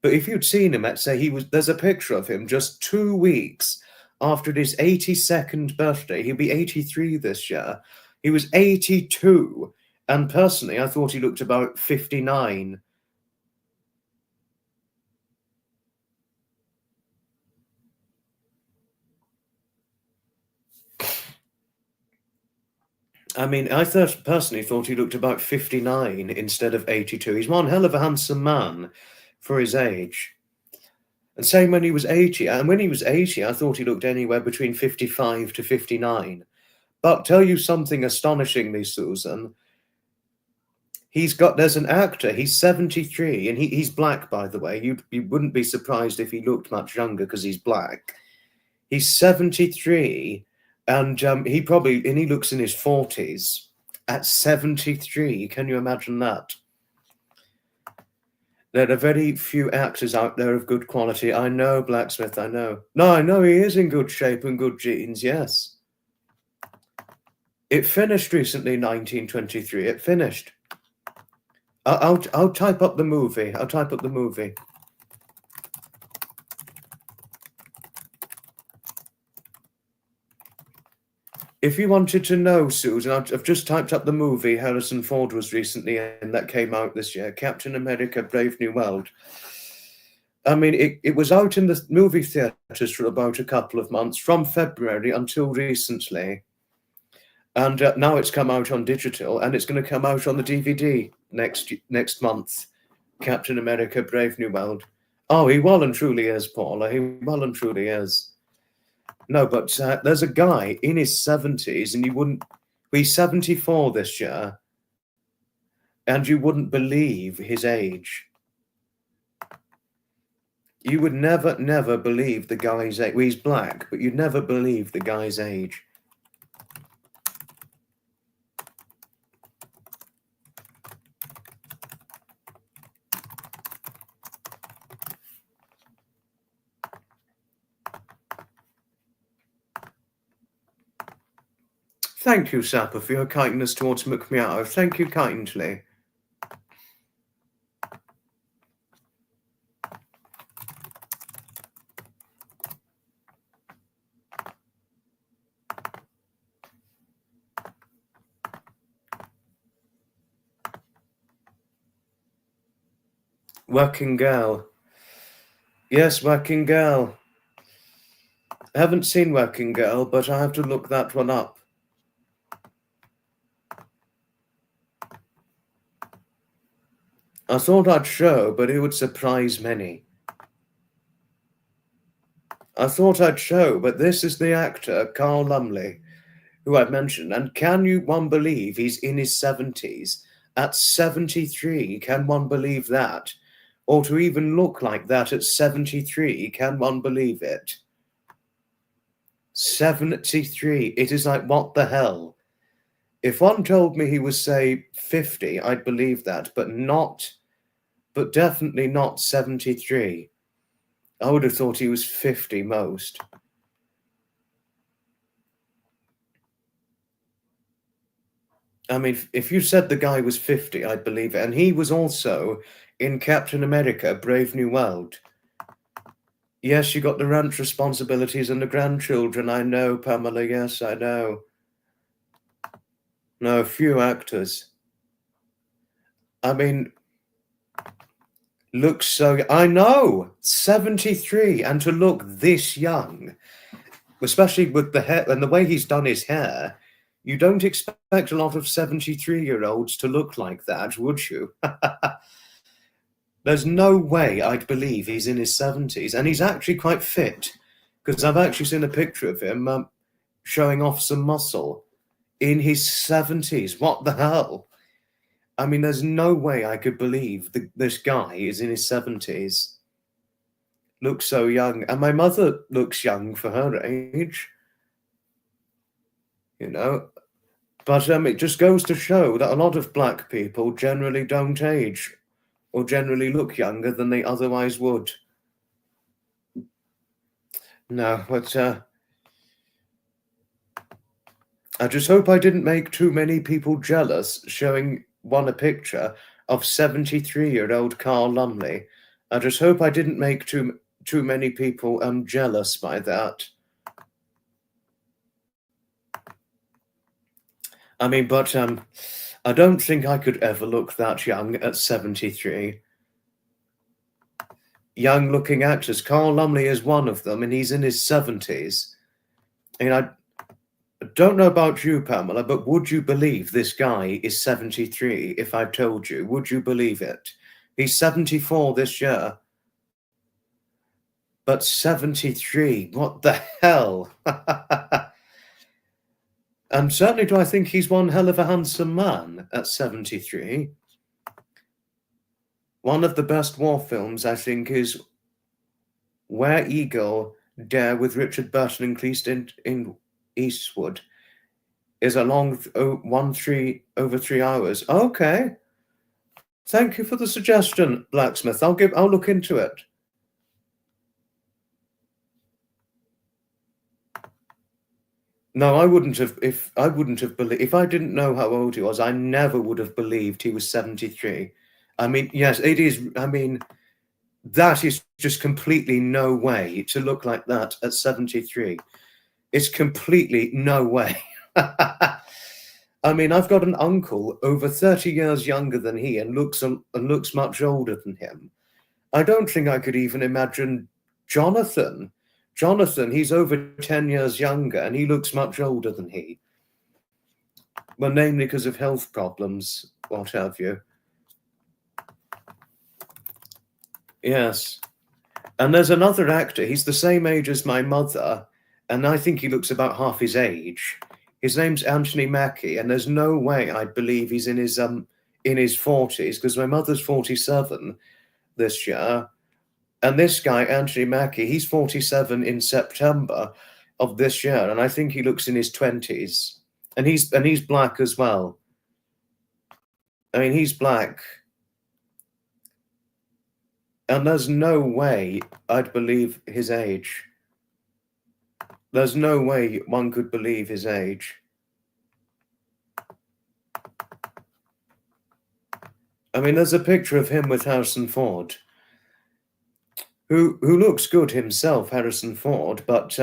But if you'd seen him, let's say there's a picture of him just 2 weeks after his 82nd birthday. He'll be 83 this year. He was 82. And personally, I thought he looked about 59. I mean, I personally thought he looked about 59 instead of 82. He's one hell of a handsome man for his age. And same when he was 80. And when he was 80, I thought he looked anywhere between 55 to 59. But tell you something astonishingly, Susan. There's an actor, he's 73, and he's black, by the way. You wouldn't be surprised if he looked much younger because he's black. He's 73, and he looks in his 40s at 73. Can you imagine that? There are very few actors out there of good quality. I know, Blacksmith, I know. No, I know he is in good shape and good genes, yes. It finished recently, 1923. It finished. I'll type up the movie. I'll type up the movie. If you wanted to know, Susan, I've just typed up the movie Harrison Ford was recently in that came out this year, Captain America: Brave New World. I mean, it was out in the movie theatres for about a couple of months, from February until recently. And now it's come out on digital, and it's going to come out on the DVD next month, Captain America: Brave New World. Oh, he well and truly is, Paula. He well and truly is. No, but there's a guy in his 70s, and he's 74 this year, and you wouldn't believe his age. You would never believe the guy's age. Well, he's black, but you'd never believe the guy's age. Thank you, Sapper, for your kindness towards McMeow. Thank you kindly. Working Girl. Yes, Working Girl. I haven't seen Working Girl, but I have to look that one up. I thought I'd show, but it would surprise many. I thought I'd show, but this is the actor, Carl Lumley, who I've mentioned. And can one believe he's in his 70s? At 73, can one believe that? Or to even look like that at 73, can one believe it? 73, it is like, what the hell? If one told me he was, say, 50, I'd believe that, but definitely not 73. I would have thought he was 50 most. I mean, if you said the guy was 50, I'd believe it. And he was also in Captain America: Brave New World. Yes, you got the ranch responsibilities and the grandchildren. I know, Pamela. Yes, I know. No, few actors. I mean, looks so... I know! 73, and to look this young. especially with the hair and the way he's done his hair. You don't expect a lot of 73-year-olds to look like that, would you? There's no way I'd believe he's in his 70s, and he's actually quite fit, because I've actually seen a picture of him showing off some muscle in his 70s. What the hell? I mean, there's no way I could believe this guy is in his 70s. Looks so young. And my mother looks young for her age. You know? But it just goes to show that a lot of black people generally don't age or generally look younger than they otherwise would. No, but I just hope I didn't make too many people jealous showing a picture of 73-year-old Carl Lumley. I just hope I didn't make too many people jealous by that. I mean, but I don't think I could ever look that young at 73. Young-looking actors. Carl Lumley is one of them, and he's in his 70s. And I don't know about you, Pamela, but would you believe this guy is 73 if I told you? Would you believe it? He's 74 this year. But 73, what the hell? And certainly do I think he's one hell of a handsome man at 73. One of the best war films, I think, is Where Eagle Dare with Richard Burton and Clint Eastwood. Is a long over 3 hours. Okay. Thank you for the suggestion, Blacksmith. I'll look into it. No, I wouldn't have. If I didn't know how old he was, I never would have believed he was 73. I mean, yes, it is. I mean, that is just completely no way to look like that at 73. It's completely no way. I mean, I've got an uncle over 30 years younger than he and looks much older than him. I don't think I could even imagine Jonathan. Jonathan, he's over 10 years younger and he looks much older than he. Well, namely because of health problems, what have you. Yes. And there's another actor, he's the same age as my mother, and I think he looks about half his age. His name's Anthony Mackie, and there's no way I'd believe he's in his 40s, because my mother's 47 this year. And this guy, Anthony Mackie, he's 47 in September of this year, and I think he looks in his 20s. And he's black as well. I mean, he's black. And there's no way I'd believe his age. There's no way one could believe his age. I mean, there's a picture of him with Harrison Ford, who looks good himself, Harrison Ford, but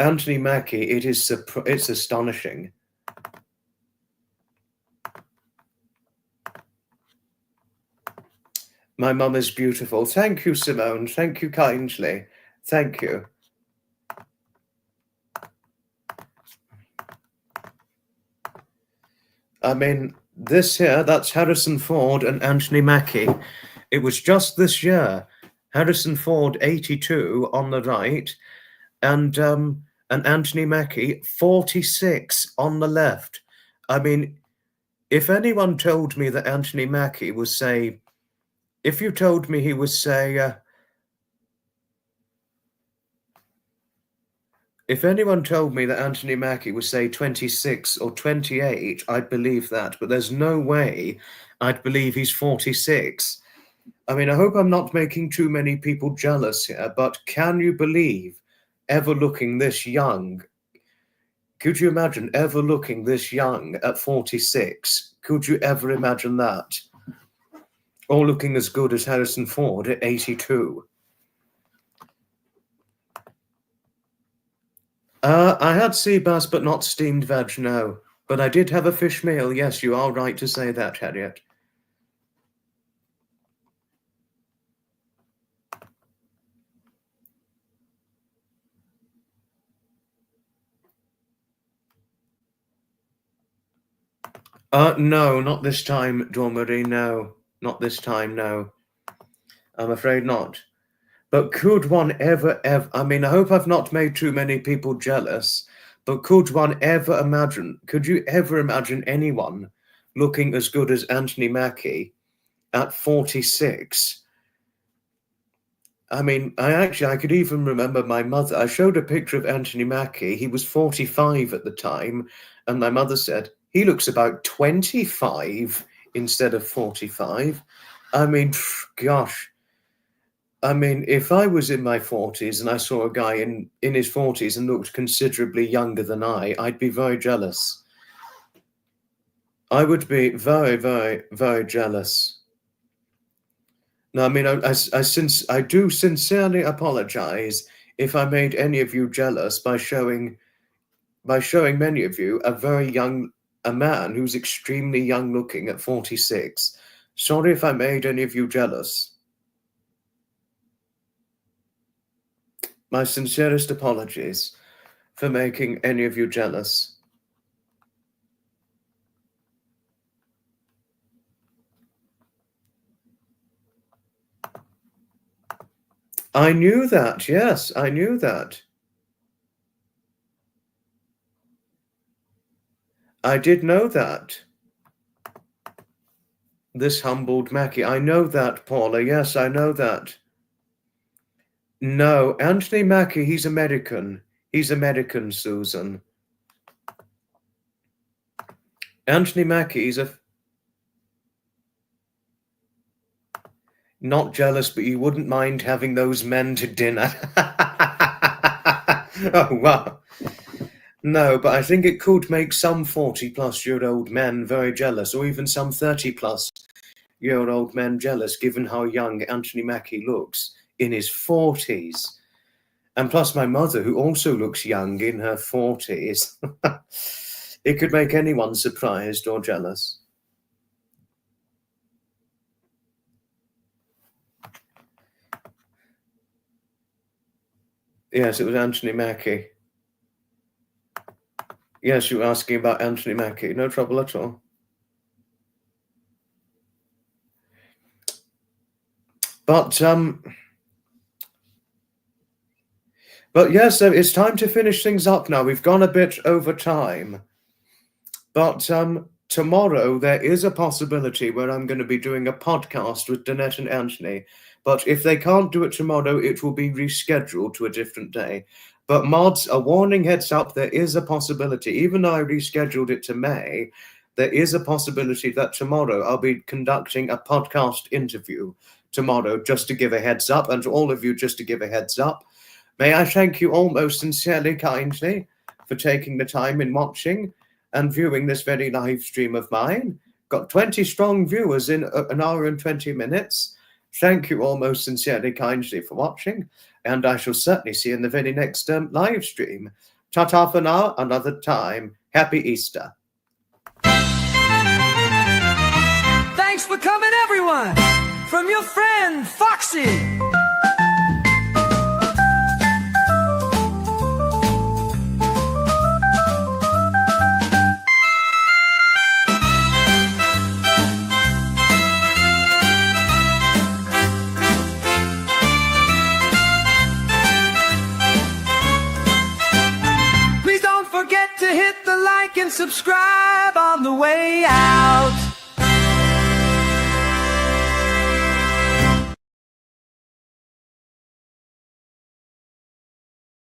Anthony Mackie, it's astonishing. My mum is beautiful. Thank you, Simone. Thank you kindly. Thank you. I mean, this here, that's Harrison Ford and Anthony Mackie. It was just this year. Harrison Ford, 82 on the right, and Anthony Mackie, 46 on the left. I mean, if anyone told me that Anthony Mackie was, say, if you told me he was, say, if anyone told me that Anthony Mackie was, say, 26 or 28, I'd believe that. But there's no way I'd believe he's 46. I mean, I hope I'm not making too many people jealous here, but can you believe ever looking this young? Could you imagine ever looking this young at 46? Could you ever imagine that? Or looking as good as Harrison Ford at 82? I had sea bass, but not steamed veg, no. But I did have a fish meal. Yes, you are right to say that, Harriet. No, not this time, Dormery, no. Not this time, no. I'm afraid not. But could one ever, I mean, I hope I've not made too many people jealous, but could one ever imagine, could you ever imagine anyone looking as good as Anthony Mackie at 46? I mean, I could even remember my mother. I showed a picture of Anthony Mackie. He was 45 at the time, and my mother said, he looks about 25 instead of 45. I mean, gosh. I mean, if I was in my 40s and I saw a guy in his 40s and looked considerably younger than I'd be very jealous. I would be very, very, very jealous. No, I mean, I do sincerely apologize if I made any of you jealous by showing many of you a man who's extremely young looking at 46. Sorry if I made any of you jealous. My sincerest apologies for making any of you jealous. I knew that, yes, I knew that. I did know that. This humbled Mackie. I know that, Paula. Yes, I know that. No, Anthony Mackie, he's American. He's American, Susan. Anthony Mackie is not jealous, but you wouldn't mind having those men to dinner. Oh, wow. No, but I think it could make some 40-plus-year-old men very jealous, or even some 30-plus-year-old men jealous, given how young Anthony Mackie looks in his 40s. And plus my mother, who also looks young in her 40s. It could make anyone surprised or jealous. Yes, it was Anthony Mackie. Yes, you were asking about Anthony Mackie. No trouble at all. But yes, it's time to finish things up now. We've gone a bit over time. But tomorrow there is a possibility where I'm going to be doing a podcast with Danette and Anthony. But if they can't do it tomorrow, it will be rescheduled to a different day. But mods, a warning heads up, there is a possibility, even though I rescheduled it to May, there is a possibility that tomorrow I'll be conducting a podcast interview tomorrow, just to give a heads up, and to all of you, just to give a heads up. May I thank you all most sincerely, kindly, for taking the time in watching and viewing this very live stream of mine. Got 20 strong viewers in an hour and 20 minutes. Thank you all most sincerely, kindly for watching, and I shall certainly see you in the very next live stream. Ta-ta for now, another time. Happy Easter. Thanks for coming, everyone, from your friend, Foxy. Please don't forget to hit the like and subscribe on the way out.